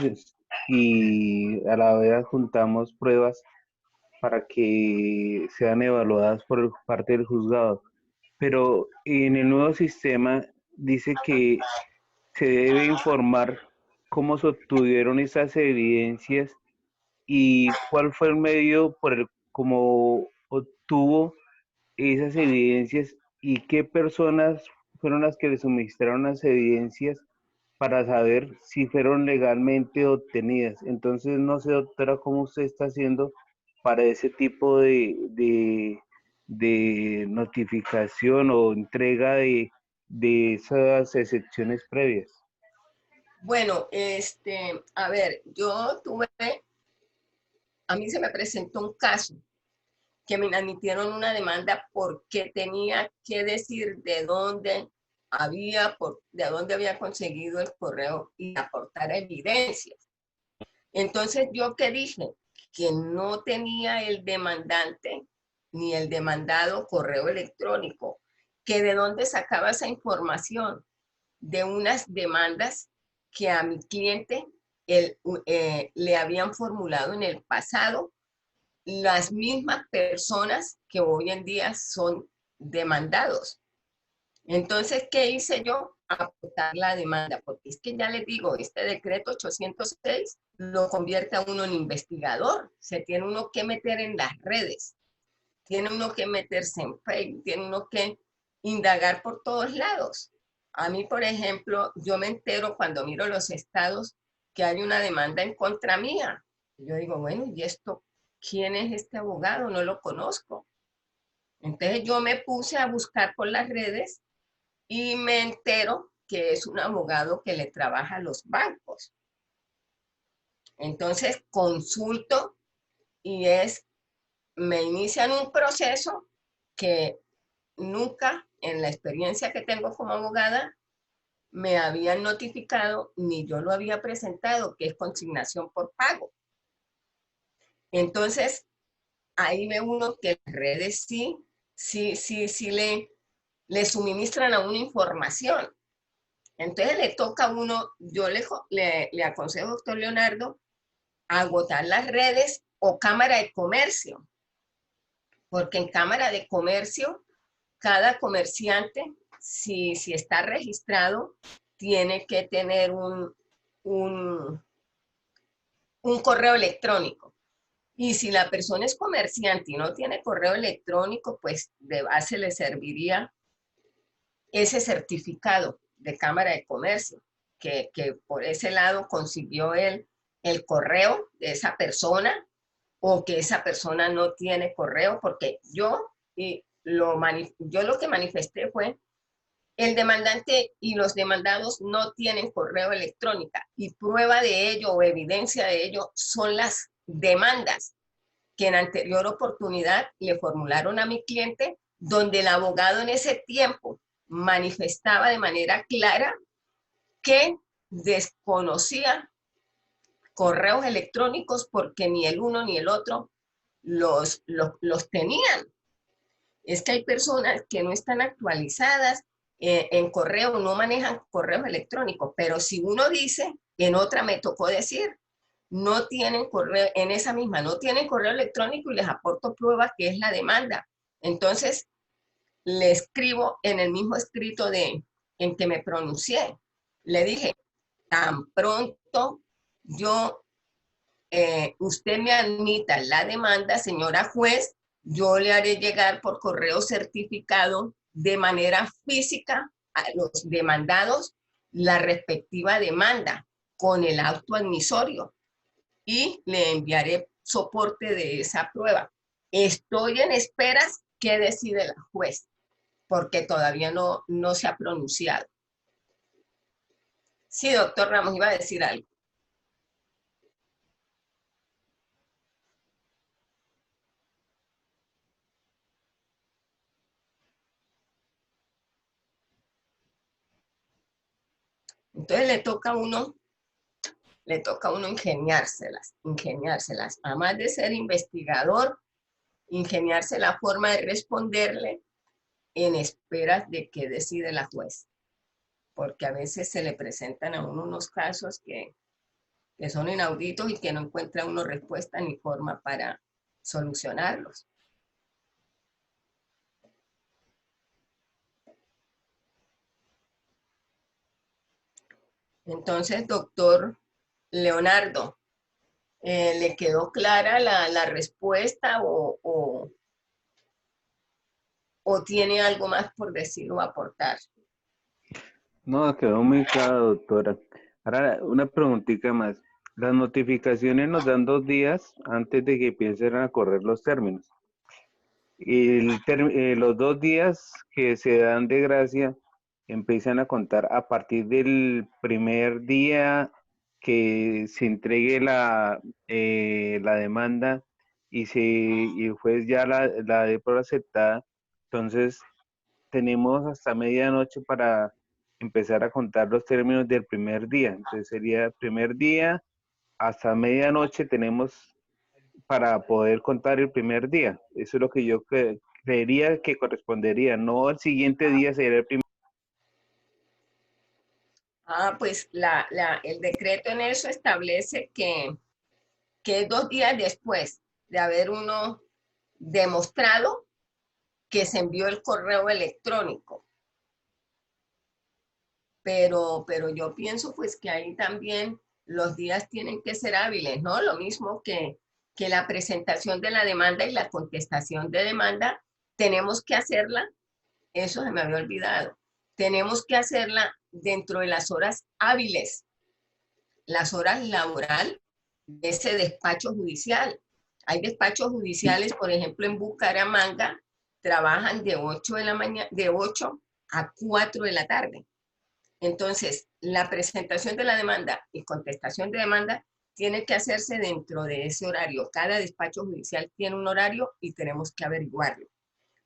y a la vez juntamos pruebas para que sean evaluadas por parte del juzgado. Pero en el nuevo sistema dice que se debe informar cómo se obtuvieron esas evidencias y cuál fue el medio por el cómo obtuvo esas evidencias y qué personas fueron las que le suministraron las evidencias para saber si fueron legalmente obtenidas. Entonces, no sé, doctora, cómo usted está haciendo para ese tipo de notificación o entrega de esas excepciones previas. Bueno, a ver, a mí se me presentó un caso que me admitieron una demanda porque tenía que decir de dónde había conseguido el correo y aportar evidencias. Entonces, ¿yo qué dije? Que no tenía el demandante ni el demandado correo electrónico, que de dónde sacaba esa información, de unas demandas que a mi cliente le habían formulado en el pasado las mismas personas que hoy en día son demandados. Entonces, ¿qué hice yo? Aportar la demanda, porque es que ya les digo, este decreto 806 lo convierte a uno en investigador. Se tiene uno que meter en las redes, tiene uno que meterse en Facebook, tiene uno que indagar por todos lados. A mí, por ejemplo, yo me entero cuando miro los estados que hay una demanda en contra mía. Yo digo, bueno, ¿y esto? ¿Quién es este abogado? No lo conozco. Entonces yo me puse a buscar por las redes y me entero que es un abogado que le trabaja a los bancos. Entonces consulto y me inician un proceso que nunca en la experiencia que tengo como abogada me habían notificado ni yo lo había presentado, que es consignación por pago. Entonces, ahí ve uno que las redes sí le suministran a uno información. Entonces le toca a uno, yo le aconsejo, doctor Leonardo, agotar las redes o Cámara de Comercio, porque en Cámara de Comercio, cada comerciante, si está registrado, tiene que tener un correo electrónico. Y si la persona es comerciante y no tiene correo electrónico, pues de base le serviría ese certificado de Cámara de Comercio, que por ese lado consiguió el correo de esa persona o que esa persona no tiene correo, porque yo lo que manifesté fue el demandante y los demandados no tienen correo electrónico y prueba de ello o evidencia de ello son las demandas que en anterior oportunidad le formularon a mi cliente, donde el abogado en ese tiempo manifestaba de manera clara que desconocía correos electrónicos porque ni el uno ni el otro los tenían. Es que hay personas que no están actualizadas en correo, no manejan correos electrónicos, pero si uno dice, en otra me tocó decir, no tienen correo, en esa misma no tienen correo electrónico y les aporto pruebas que es la demanda. Entonces, le escribo en el mismo escrito en que me pronuncié. Le dije, tan pronto usted me admita la demanda, señora juez, yo le haré llegar por correo certificado de manera física a los demandados la respectiva demanda con el auto admisorio y le enviaré soporte de esa prueba. Estoy en esperas que decide la juez, porque todavía no se ha pronunciado. Sí, doctor Ramos, iba a decir algo. Entonces le toca a uno ingeniárselas. Además de ser investigador, ingeniarse la forma de responderle en esperas de que decide la juez. Porque a veces se le presentan a uno unos casos que son inauditos y que no encuentra uno respuesta ni forma para solucionarlos. Entonces, doctor Leonardo, ¿le quedó clara la respuesta o tiene algo más por decir o aportar? No, quedó muy claro, doctora. Ahora, una preguntita más. Las notificaciones nos dan 2 días antes de que empiecen a correr los términos. Y los 2 días que se dan de gracia empiezan a contar a partir del primer día que se entregue la demanda y el juez ya la dé por aceptada. Entonces, tenemos hasta medianoche para empezar a contar los términos del primer día. Entonces, sería el primer día hasta medianoche tenemos para poder contar el primer día. Eso es lo que yo creería que correspondería, no el siguiente día sería el primer. Pues el decreto en eso establece que 2 días después de haber uno demostrado que se envió el correo electrónico. Pero yo pienso pues que ahí también los días tienen que ser hábiles, ¿no? Lo mismo que la presentación de la demanda y la contestación de demanda, tenemos que hacerla, eso se me había olvidado, tenemos que hacerla dentro de las horas hábiles, las horas laboral de ese despacho judicial. Hay despachos judiciales, por ejemplo, en Bucaramanga, trabajan de 8 a 4 de la tarde. Entonces, la presentación de la demanda y contestación de demanda tiene que hacerse dentro de ese horario. Cada despacho judicial tiene un horario y tenemos que averiguarlo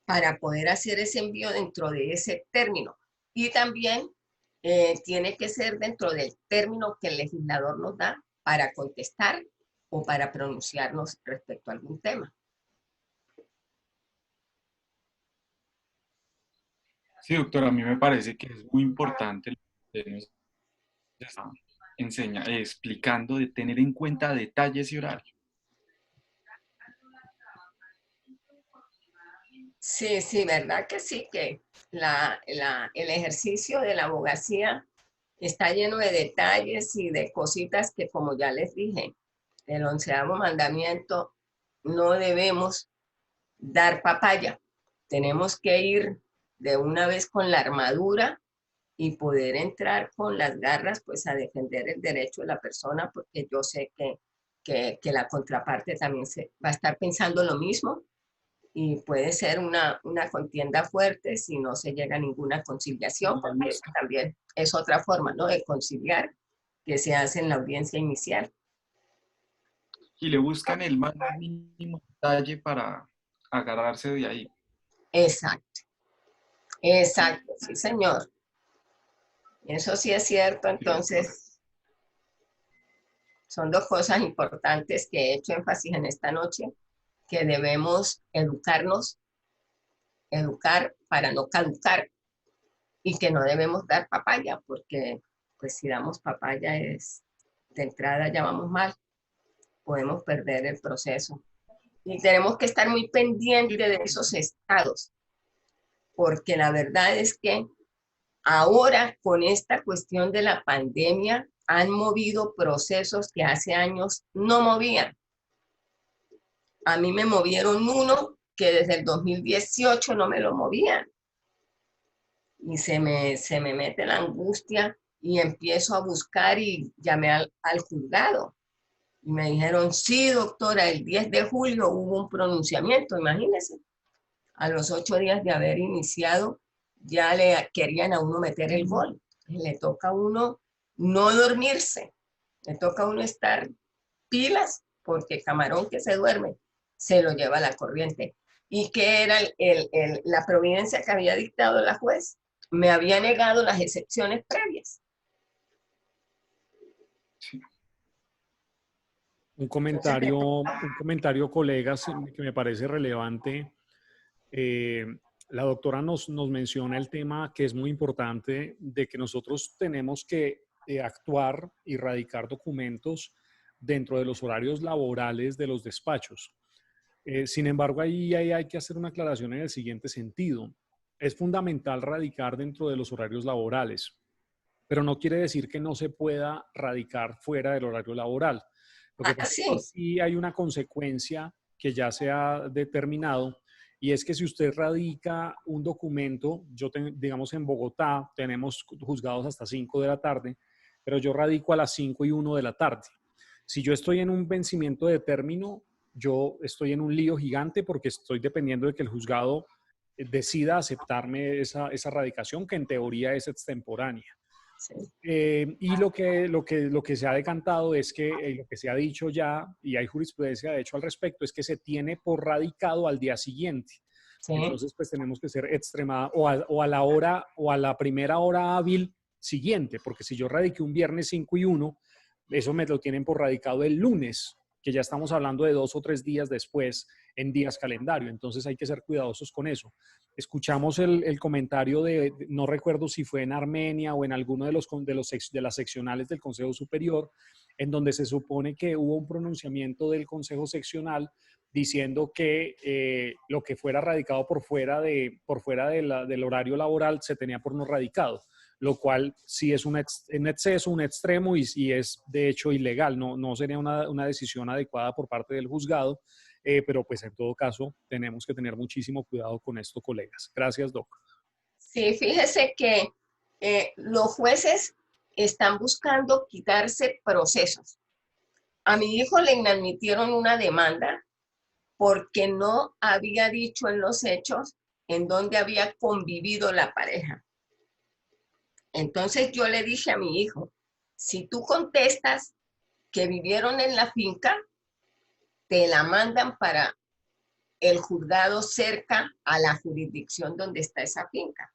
para poder hacer ese envío dentro de ese término. Y también tiene que ser dentro del término que el legislador nos da para contestar o para pronunciarnos respecto a algún tema. Sí, doctora, a mí me parece que es muy importante lo que usted nos está explicando de tener en cuenta detalles y horarios. Sí, sí, verdad que sí, que el ejercicio de la abogacía está lleno de detalles y de cositas que, como ya les dije, el 11º mandamiento, no debemos dar papaya. Tenemos que ir de una vez con la armadura y poder entrar con las garras, pues a defender el derecho de la persona, porque yo sé que la contraparte también va a estar pensando lo mismo y puede ser una contienda fuerte si no se llega a ninguna conciliación, porque eso también es otra forma, ¿no?, de conciliar que se hace en la audiencia inicial. Y le buscan el más mínimo detalle para agarrarse de ahí. Exacto, exacto, sí, señor. Eso sí es cierto, entonces son 2 cosas importantes que he hecho énfasis en esta noche, que debemos educar para no caducar, y que no debemos dar papaya, porque pues si damos papaya de entrada ya vamos mal, podemos perder el proceso. Y tenemos que estar muy pendientes de esos estados, porque la verdad es que Ahora, con esta cuestión de la pandemia, han movido procesos que hace años no movían. A mí me movieron uno que desde el 2018 no me lo movían. Y se me mete la angustia y empiezo a buscar y llamé al juzgado. Y me dijeron, sí, doctora, el 10 de julio hubo un pronunciamiento, imagínense. A los 8 días de haber iniciado, ya le querían a uno meter el gol. Le toca a uno no dormirse, le toca a uno estar pilas, porque camarón que se duerme se lo lleva la corriente. ¿Y qué era la providencia que había dictado la juez? Me había negado las excepciones previas. Un comentario, colegas, que me parece relevante. La doctora nos menciona el tema que es muy importante de que nosotros tenemos que actuar y radicar documentos dentro de los horarios laborales de los despachos. Sin embargo, ahí hay que hacer una aclaración en el siguiente sentido. Es fundamental radicar dentro de los horarios laborales, pero no quiere decir que no se pueda radicar fuera del horario laboral. Lo que pasa es que sí hay una consecuencia que ya se ha determinado, y es que si usted radica un documento, digamos en Bogotá tenemos juzgados hasta 5 de la tarde, pero yo radico a las 5:01 de la tarde. Si yo estoy en un vencimiento de término, yo estoy en un lío gigante porque estoy dependiendo de que el juzgado decida aceptarme esa radicación, que en teoría es extemporánea. Sí. Y lo que se ha decantado es que lo que se ha dicho ya, y hay jurisprudencia de hecho al respecto, es que se tiene por radicado al día siguiente. Sí. Entonces, pues tenemos que ser extremada o a la hora o a la primera hora hábil siguiente, porque si yo radiqué un viernes 5:01, eso me lo tienen por radicado el lunes, que ya estamos hablando de 2 o 3 días después en días calendario. Entonces hay que ser cuidadosos con eso. Escuchamos el comentario no recuerdo si fue en Armenia o en alguno de las seccionales del Consejo Superior, en donde se supone que hubo un pronunciamiento del Consejo Seccional diciendo que lo que fuera radicado por fuera del horario laboral se tenía por no radicado, lo cual sí es un exceso, un extremo y es de hecho ilegal. No sería una decisión adecuada por parte del juzgado. Pero pues en todo caso tenemos que tener muchísimo cuidado con esto, colegas. Gracias, Doc. Sí, fíjese que los jueces están buscando quitarse procesos. A mi hijo le inadmitieron una demanda porque no había dicho en los hechos en dónde había convivido la pareja. Entonces yo le dije a mi hijo, si tú contestas que vivieron en la finca, te la mandan para el juzgado cerca a la jurisdicción donde está esa finca,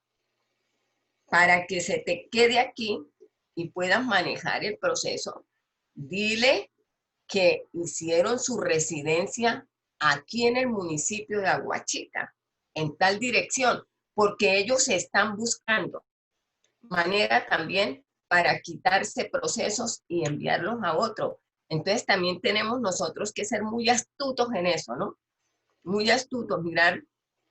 para que se te quede aquí y puedas manejar el proceso. Dile que hicieron su residencia aquí en el municipio de Aguachica, en tal dirección, porque ellos están buscando manera también para quitarse procesos y enviarlos a otro. Entonces también tenemos nosotros que ser muy astutos en eso, ¿no? Muy astutos, mirar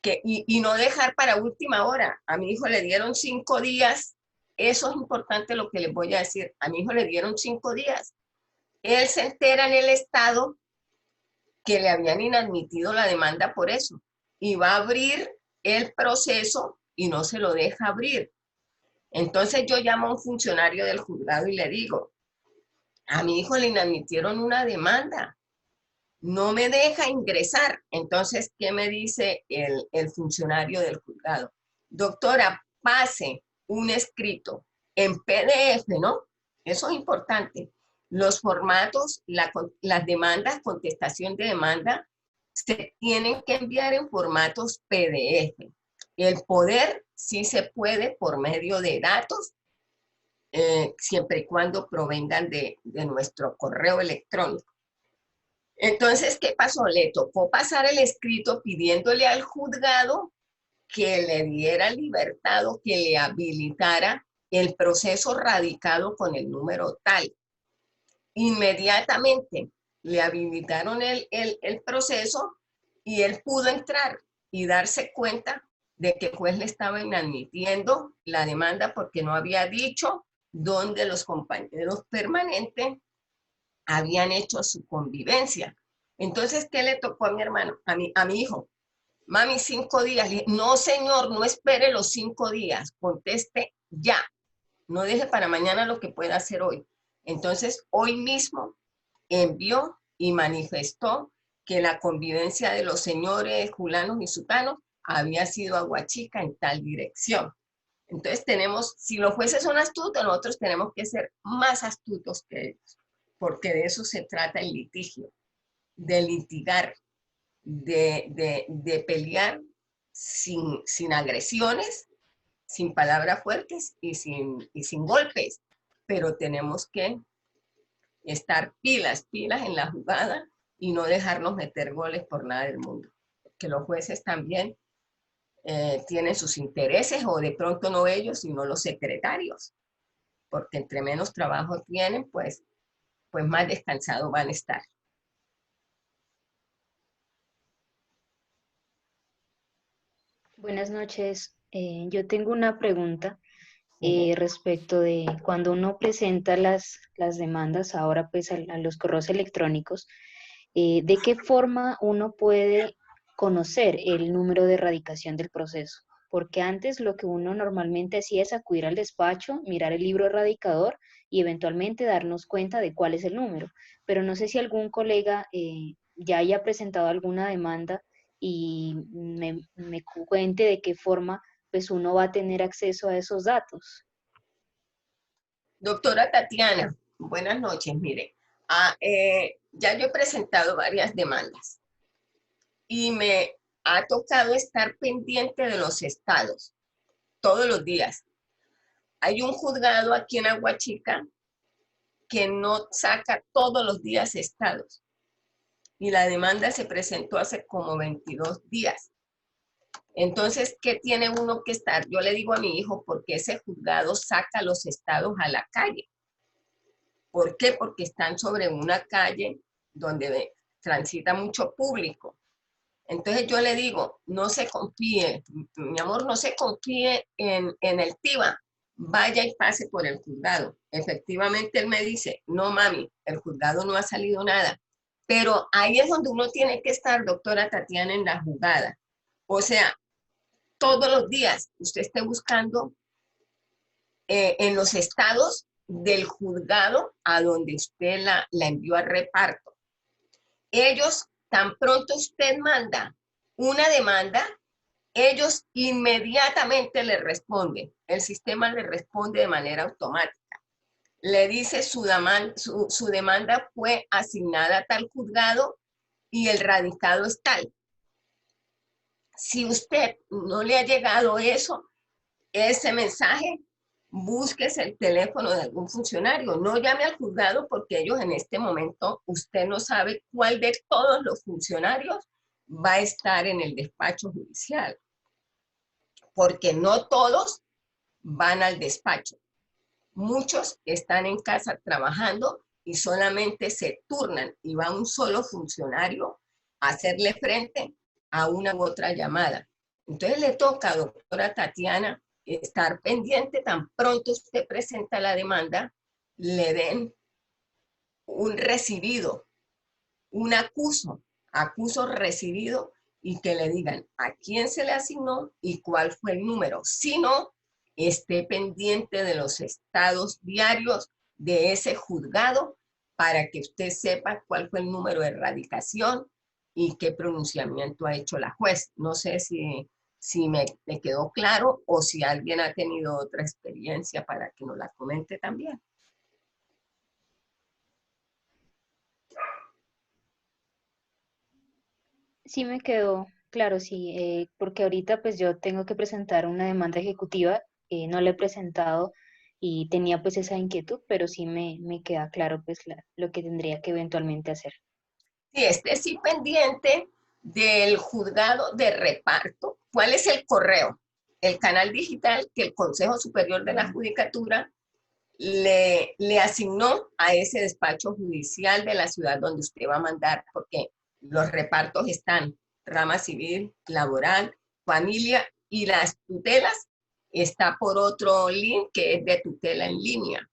y no dejar para última hora. A mi hijo le dieron 5 días, eso es importante lo que les voy a decir. A mi hijo le dieron 5 días. Él se entera en el estado que le habían inadmitido la demanda por eso y va a abrir el proceso y no se lo deja abrir. Entonces yo llamo a un funcionario del juzgado y le digo, a mi hijo le inadmitieron una demanda, no me deja ingresar. Entonces, ¿qué me dice el funcionario del juzgado? Doctora, pase un escrito en PDF, ¿no? Eso es importante. Los formatos, las demandas, contestación de demanda, se tienen que enviar en formatos PDF. El poder sí se puede por medio de datos, siempre y cuando provengan de nuestro correo electrónico. Entonces, ¿qué pasó? Le tocó pasar el escrito pidiéndole al juzgado que le diera libertad o que le habilitara el proceso radicado con el número tal. Inmediatamente le habilitaron el proceso y él pudo entrar y darse cuenta de que el juez le estaba inadmitiendo la demanda porque no había dicho dónde los compañeros permanentes habían hecho su convivencia. Entonces, ¿qué le tocó a mi hermano? A mi hijo. Mami, 5 días. Le dije, no, señor, no espere los 5 días. Conteste ya. No deje para mañana lo que pueda hacer hoy. Entonces, hoy mismo envió y manifestó que la convivencia de los señores julanos y sutanos había sido aguachica en tal dirección. Entonces tenemos, si los jueces son astutos, nosotros tenemos que ser más astutos que ellos, porque de eso se trata el litigio, de litigar, de pelear sin agresiones, sin palabras fuertes y sin golpes, pero tenemos que estar pilas en la jugada y no dejarnos meter goles por nada del mundo. Que los jueces también tienen sus intereses, o de pronto no ellos, sino los secretarios, porque entre menos trabajo tienen, pues más descansados van a estar. Buenas noches. Yo tengo una pregunta respecto de cuando uno presenta las demandas ahora pues a los correos electrónicos, ¿de qué forma uno puede conocer el número de erradicación del proceso? Porque antes lo que uno normalmente hacía es acudir al despacho, mirar el libro erradicador y eventualmente darnos cuenta de cuál es el número. Pero no sé si algún colega ya haya presentado alguna demanda y me cuente de qué forma pues uno va a tener acceso a esos datos. Doctora Tatiana, buenas noches. Mire, ya yo he presentado varias demandas y me ha tocado estar pendiente de los estados todos los días. Hay un juzgado aquí en Aguachica que no saca todos los días estados y la demanda se presentó hace como 22 días. Entonces, ¿qué tiene uno que estar? Yo le digo a mi hijo, porque ese juzgado saca los estados a la calle. ¿Por qué? Porque están sobre una calle donde transita mucho público. Entonces yo le digo, no se confíe, mi amor, no se confíe en el TIBA, vaya y pase por el juzgado. Efectivamente él me dice, no mami, el juzgado no ha salido nada. Pero ahí es donde uno tiene que estar, doctora Tatiana, en la jugada. O sea, todos los días usted esté buscando en los estados del juzgado a donde usted la envió a reparto. Ellos, tan pronto usted manda una demanda, ellos inmediatamente le responden. El sistema le responde de manera automática. Le dice su demanda fue asignada a tal juzgado y el radicado es tal. Si usted no le ha llegado ese mensaje, búsquese el teléfono de algún funcionario. No llame al juzgado porque ellos en este momento, usted no sabe cuál de todos los funcionarios va a estar en el despacho judicial. Porque no todos van al despacho. Muchos están en casa trabajando y solamente se turnan y va un solo funcionario a hacerle frente a una u otra llamada. Entonces le toca, doctora Tatiana, estar pendiente, tan pronto usted presenta la demanda, le den un recibido, un acuso recibido, y que le digan a quién se le asignó y cuál fue el número. Si no, esté pendiente de los estados diarios de ese juzgado para que usted sepa cuál fue el número de erradicación y qué pronunciamiento ha hecho la juez. No sé si me quedó claro o si alguien ha tenido otra experiencia para que nos la comente también. Sí me quedó claro, sí, porque ahorita pues yo tengo que presentar una demanda ejecutiva, no la he presentado y tenía pues esa inquietud, pero sí me queda claro pues lo que tendría que eventualmente hacer. Sí, sí pendiente del juzgado de reparto. ¿Cuál es el correo? El canal digital que el Consejo Superior de la Judicatura le asignó a ese despacho judicial de la ciudad donde usted va a mandar, porque los repartos están rama civil, laboral, familia Y las tutelas está por otro link que es de tutela en línea.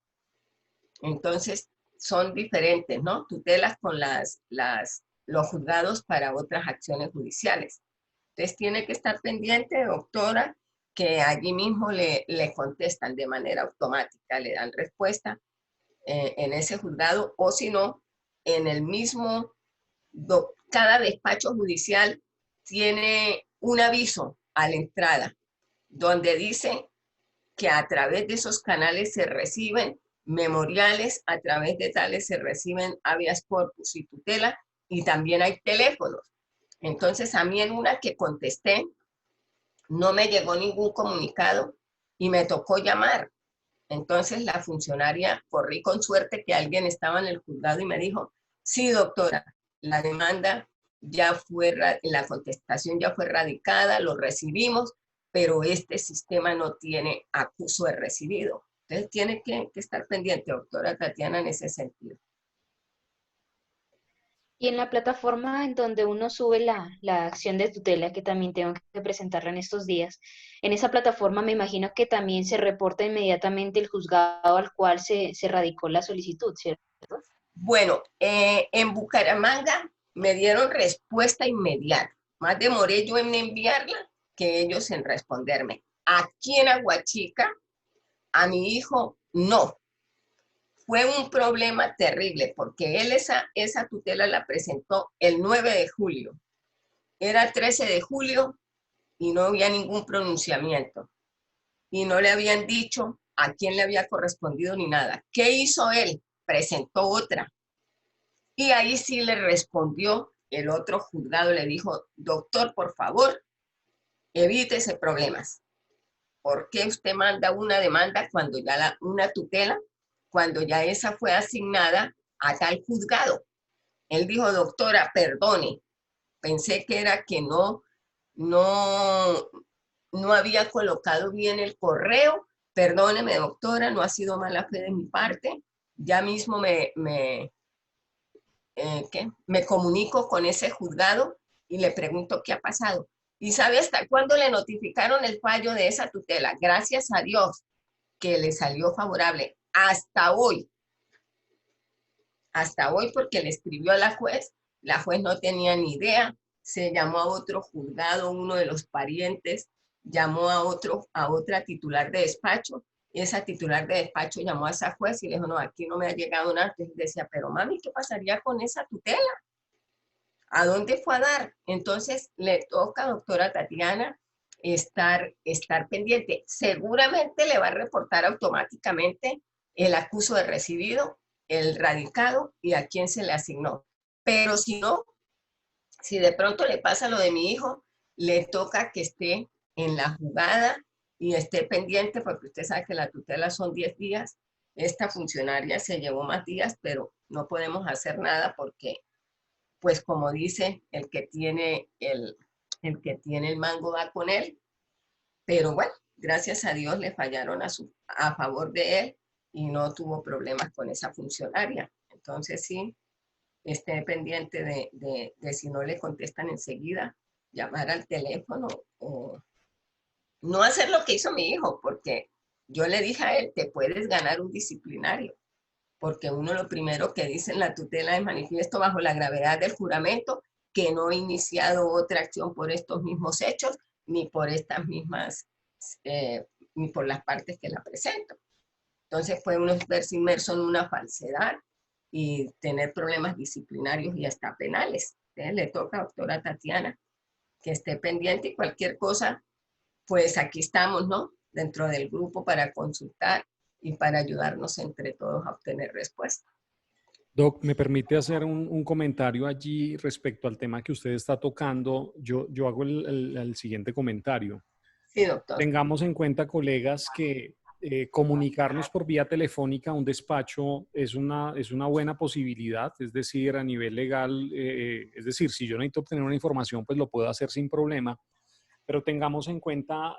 Entonces, son diferentes, ¿no? Tutelas con los juzgados para otras acciones judiciales. Entonces, tiene que estar pendiente, doctora, que allí mismo le contestan de manera automática, le dan respuesta en ese juzgado, o si no, en el mismo, cada despacho judicial tiene un aviso a la entrada, donde dice que a través de esos canales se reciben memoriales, a través de tales se reciben habeas corpus y tutela, y también hay teléfonos. Entonces, a mí en una que contesté, no me llegó ningún comunicado y me tocó llamar. Entonces, la funcionaria, corrí con suerte que alguien estaba en el juzgado y me dijo, sí, doctora, la demanda ya fue, la contestación ya fue radicada, lo recibimos, pero este sistema no tiene acuso de recibido. Entonces, tiene que estar pendiente, doctora Tatiana, en ese sentido. Y en la plataforma en donde uno sube la acción de tutela, que también tengo que presentarla en estos días, en esa plataforma me imagino que también se reporta inmediatamente el juzgado al cual se radicó la solicitud, ¿cierto? Bueno, en Bucaramanga me dieron respuesta inmediata. Más demoré yo en enviarla que ellos en responderme. Aquí en Aguachica, a mi hijo, no. Fue un problema terrible porque él esa tutela la presentó el 9 de julio. Era 13 de julio y no había ningún pronunciamiento. Y no le habían dicho a quién le había correspondido ni nada. ¿Qué hizo él? Presentó otra. Y ahí sí le respondió el otro juzgado, le dijo, doctor, por favor, evítese problemas. ¿Por qué usted manda una demanda cuando ya una tutela, cuando ya esa fue asignada a tal juzgado? Él dijo, doctora, perdone, pensé que era que no había colocado bien el correo, perdóneme, doctora, no ha sido mala fe de mi parte, ya mismo me comunico con ese juzgado y le pregunto qué ha pasado. ¿Y sabe hasta cuándo le notificaron el fallo de esa tutela? Gracias a Dios que le salió favorable. Hasta hoy porque le escribió a la juez no tenía ni idea, se llamó a otro juzgado, uno de los parientes, llamó a otra titular de despacho, esa titular de despacho llamó a esa juez y le dijo, no, aquí no me ha llegado nada. Entonces decía, pero mami, ¿qué pasaría con esa tutela? ¿A dónde fue a dar? Entonces le toca, doctora Tatiana, estar pendiente. Seguramente le va a reportar automáticamente el acuso de recibido, el radicado y a quién se le asignó. Pero si no, si de pronto le pasa lo de mi hijo, le toca que esté en la jugada y esté pendiente, porque usted sabe que la tutela son 10 días. Esta funcionaria se llevó más días, pero no podemos hacer nada porque, pues como dice, el que tiene el mango va con él. Pero bueno, gracias a Dios le fallaron a favor de él y no tuvo problemas con esa funcionaria. Entonces sí, esté pendiente de si no le contestan enseguida, llamar al teléfono o no hacer lo que hizo mi hijo, porque yo le dije a él, te puedes ganar un disciplinario, porque uno lo primero que dice en la tutela es manifiesto bajo la gravedad del juramento que no he iniciado otra acción por estos mismos hechos, ni por estas mismas, ni por las partes que la presento. Entonces fue uno verse inmerso en una falsedad y tener problemas disciplinarios y hasta penales. Entonces le toca a doctora Tatiana que esté pendiente y cualquier cosa, pues aquí estamos, ¿no? Dentro del grupo para consultar y para ayudarnos entre todos a obtener respuesta. Doc, ¿me permite hacer un comentario allí respecto al tema que usted está tocando? Yo hago el siguiente comentario. Sí, doctor. Tengamos en cuenta, colegas, que comunicarnos por vía telefónica a un despacho es una buena posibilidad, es decir, a nivel legal, es decir, si yo necesito obtener una información, pues lo puedo hacer sin problema. Pero tengamos en cuenta,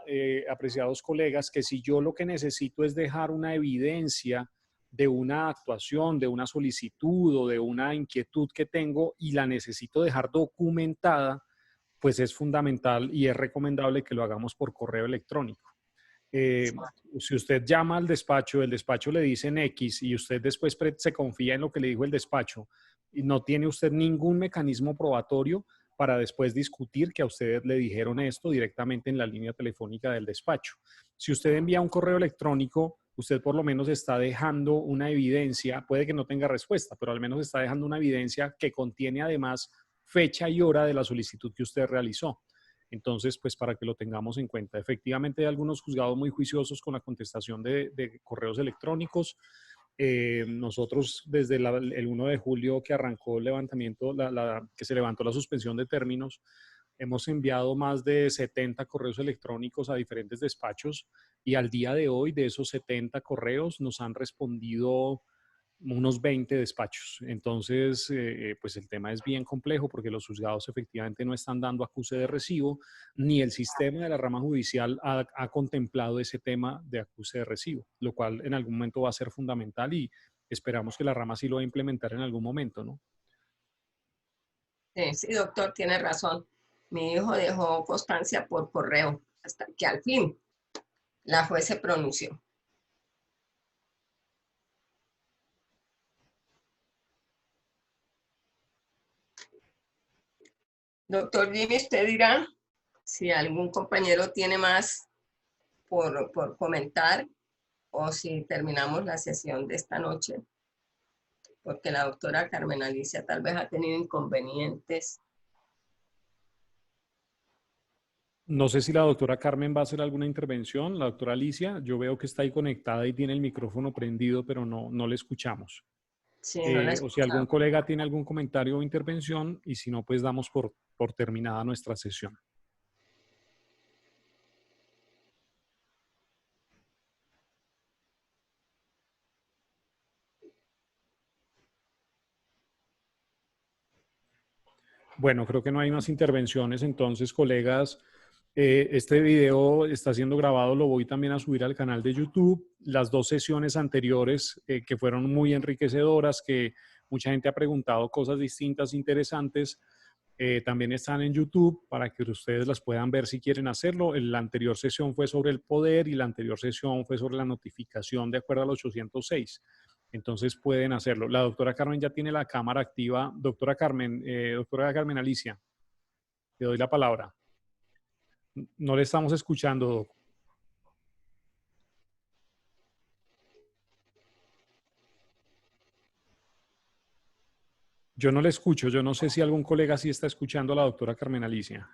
apreciados colegas, que si yo lo que necesito es dejar una evidencia de una actuación, de una solicitud o de una inquietud que tengo y la necesito dejar documentada, pues es fundamental y es recomendable que lo hagamos por correo electrónico. Si usted llama al despacho, el despacho le dicen X y usted después se confía en lo que le dijo el despacho y no tiene usted ningún mecanismo probatorio para después discutir que a usted le dijeron esto directamente en la línea telefónica del despacho. Si usted envía un correo electrónico, usted por lo menos está dejando una evidencia, puede que no tenga respuesta, pero al menos está dejando una evidencia que contiene además fecha y hora de la solicitud que usted realizó. Entonces, pues para que lo tengamos en cuenta. Efectivamente, hay algunos juzgados muy juiciosos con la contestación de correos electrónicos. Nosotros desde el 1 de julio que arrancó el levantamiento, que se levantó la suspensión de términos, hemos enviado más de 70 correos electrónicos a diferentes despachos y al día de hoy de esos 70 correos nos han respondido unos 20 despachos. Entonces, pues el tema es bien complejo porque los juzgados efectivamente no están dando acuse de recibo, ni el sistema de la rama judicial ha contemplado ese tema de acuse de recibo, lo cual en algún momento va a ser fundamental y esperamos que la rama sí lo va a implementar en algún momento, ¿no? Sí, doctor, tiene razón. Mi hijo dejó constancia por correo hasta que al fin la juez se pronunció. Doctor Jimmy, usted dirá si algún compañero tiene más por comentar o si terminamos la sesión de esta noche, porque la doctora Carmen Alicia tal vez ha tenido inconvenientes. No sé si la doctora Carmen va a hacer alguna intervención. La doctora Alicia, yo veo que está ahí conectada y tiene el micrófono prendido, pero no le escuchamos. Sí, no la O si algún colega tiene algún comentario o intervención, y si no, pues damos por terminada nuestra sesión. Bueno, creo que no hay más intervenciones, entonces, colegas, este video está siendo grabado, lo voy también a subir al canal de YouTube. Las dos sesiones anteriores que fueron muy enriquecedoras, que mucha gente ha preguntado cosas distintas, interesantes, también están en YouTube para que ustedes las puedan ver si quieren hacerlo. La anterior sesión fue sobre el poder y la anterior sesión fue sobre la notificación de acuerdo al 806. Entonces pueden hacerlo. La doctora Carmen ya tiene la cámara activa. Doctora Carmen Alicia, le doy la palabra. No le estamos escuchando, doc. Yo no le escucho. Yo no sé si algún colega sí está escuchando a la doctora Carmen Alicia.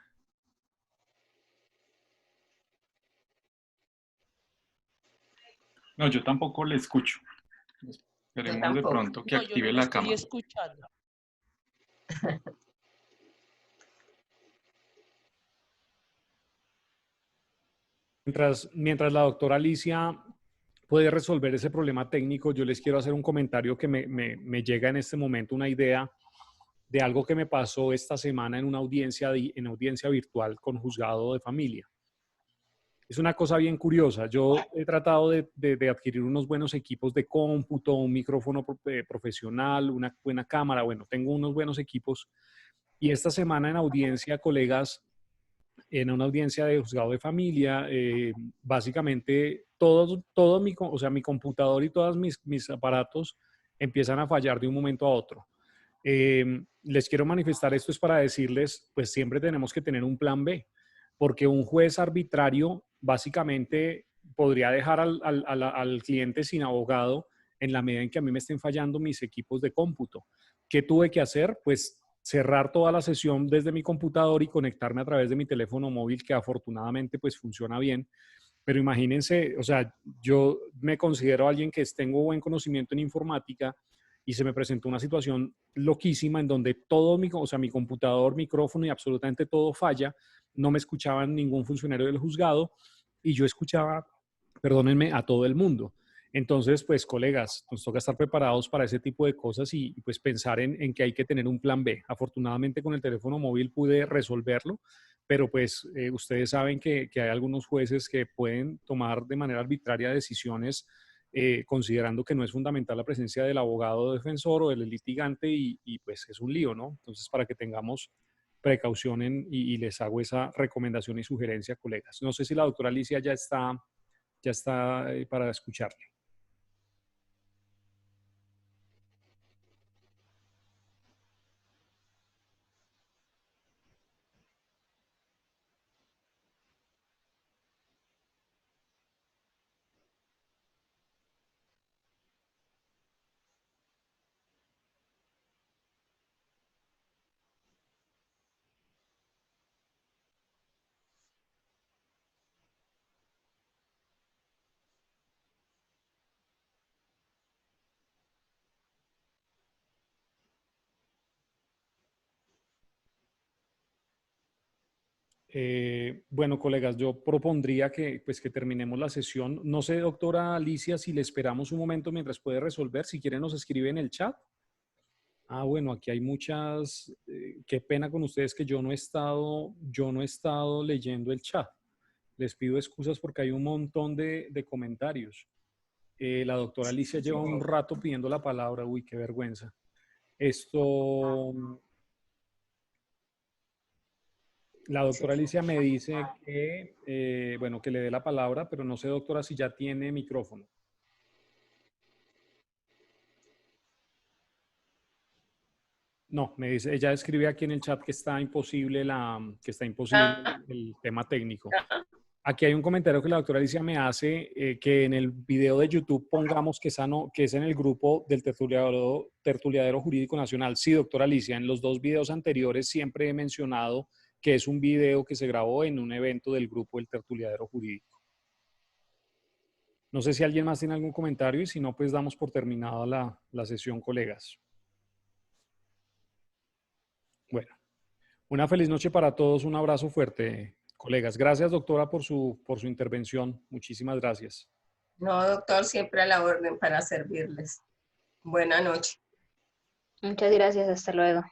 No, yo tampoco le escucho. Esperemos de pronto que active la cámara. Estoy escuchando. Mientras la doctora Alicia puede resolver ese problema técnico, yo les quiero hacer un comentario que me llega en este momento, una idea de algo que me pasó esta semana en una audiencia virtual con juzgado de familia. Es una cosa bien curiosa. Yo he tratado de adquirir unos buenos equipos de cómputo, un micrófono profesional, una buena cámara. Bueno, tengo unos buenos equipos. Y esta semana en audiencia, colegas, en una audiencia de juzgado de familia, básicamente mi computador y todos mis aparatos empiezan a fallar de un momento a otro. Les quiero manifestar esto es para decirles, pues siempre tenemos que tener un plan B, porque un juez arbitrario básicamente podría dejar al cliente sin abogado en la medida en que a mí me estén fallando mis equipos de cómputo. ¿Qué tuve que hacer? Pues cerrar toda la sesión desde mi computador y conectarme a través de mi teléfono móvil, que afortunadamente pues funciona bien. Pero imagínense, o sea, yo me considero alguien que tengo buen conocimiento en informática y se me presentó una situación loquísima en donde todo mi computador, micrófono y absolutamente todo falla. No me escuchaban ningún funcionario del juzgado y yo escuchaba, perdónenme, a todo el mundo. Entonces, pues, colegas, nos toca estar preparados para ese tipo de cosas y pues pensar en que hay que tener un plan B. Afortunadamente con el teléfono móvil pude resolverlo, pero pues ustedes saben que hay algunos jueces que pueden tomar de manera arbitraria decisiones considerando que no es fundamental la presencia del abogado defensor o del litigante y pues es un lío, ¿no? Entonces, para que tengamos precaución y les hago esa recomendación y sugerencia, colegas. No sé si la doctora Alicia ya está para escucharle. Bueno, colegas, yo propondría que terminemos la sesión. No sé, doctora Alicia, si le esperamos un momento mientras puede resolver. Si quiere, nos escribe en el chat. Ah, bueno, aquí hay muchas. Qué pena con ustedes que yo no he estado leyendo el chat. Les pido excusas porque hay un montón de comentarios. La doctora Alicia lleva un rato pidiendo la palabra. Uy, qué vergüenza. La doctora Alicia me dice que, bueno, que le dé la palabra, pero no sé, doctora, si ya tiene micrófono. No, me dice, ella escribe aquí en el chat que está imposible el tema técnico. Aquí hay un comentario que la doctora Alicia me hace, que en el video de YouTube pongamos que es en el grupo del Tertuliadero Jurídico Nacional. Sí, doctora Alicia, en los 2 videos anteriores siempre he mencionado que es un video que se grabó en un evento del grupo del Tertuliadero Jurídico. No sé si alguien más tiene algún comentario y si no, pues damos por terminada la sesión, colegas. Bueno, una feliz noche para todos. Un abrazo fuerte, colegas. Gracias, doctora, por su intervención. Muchísimas gracias. No, doctor, siempre a la orden para servirles. Buena noche. Muchas gracias, hasta luego.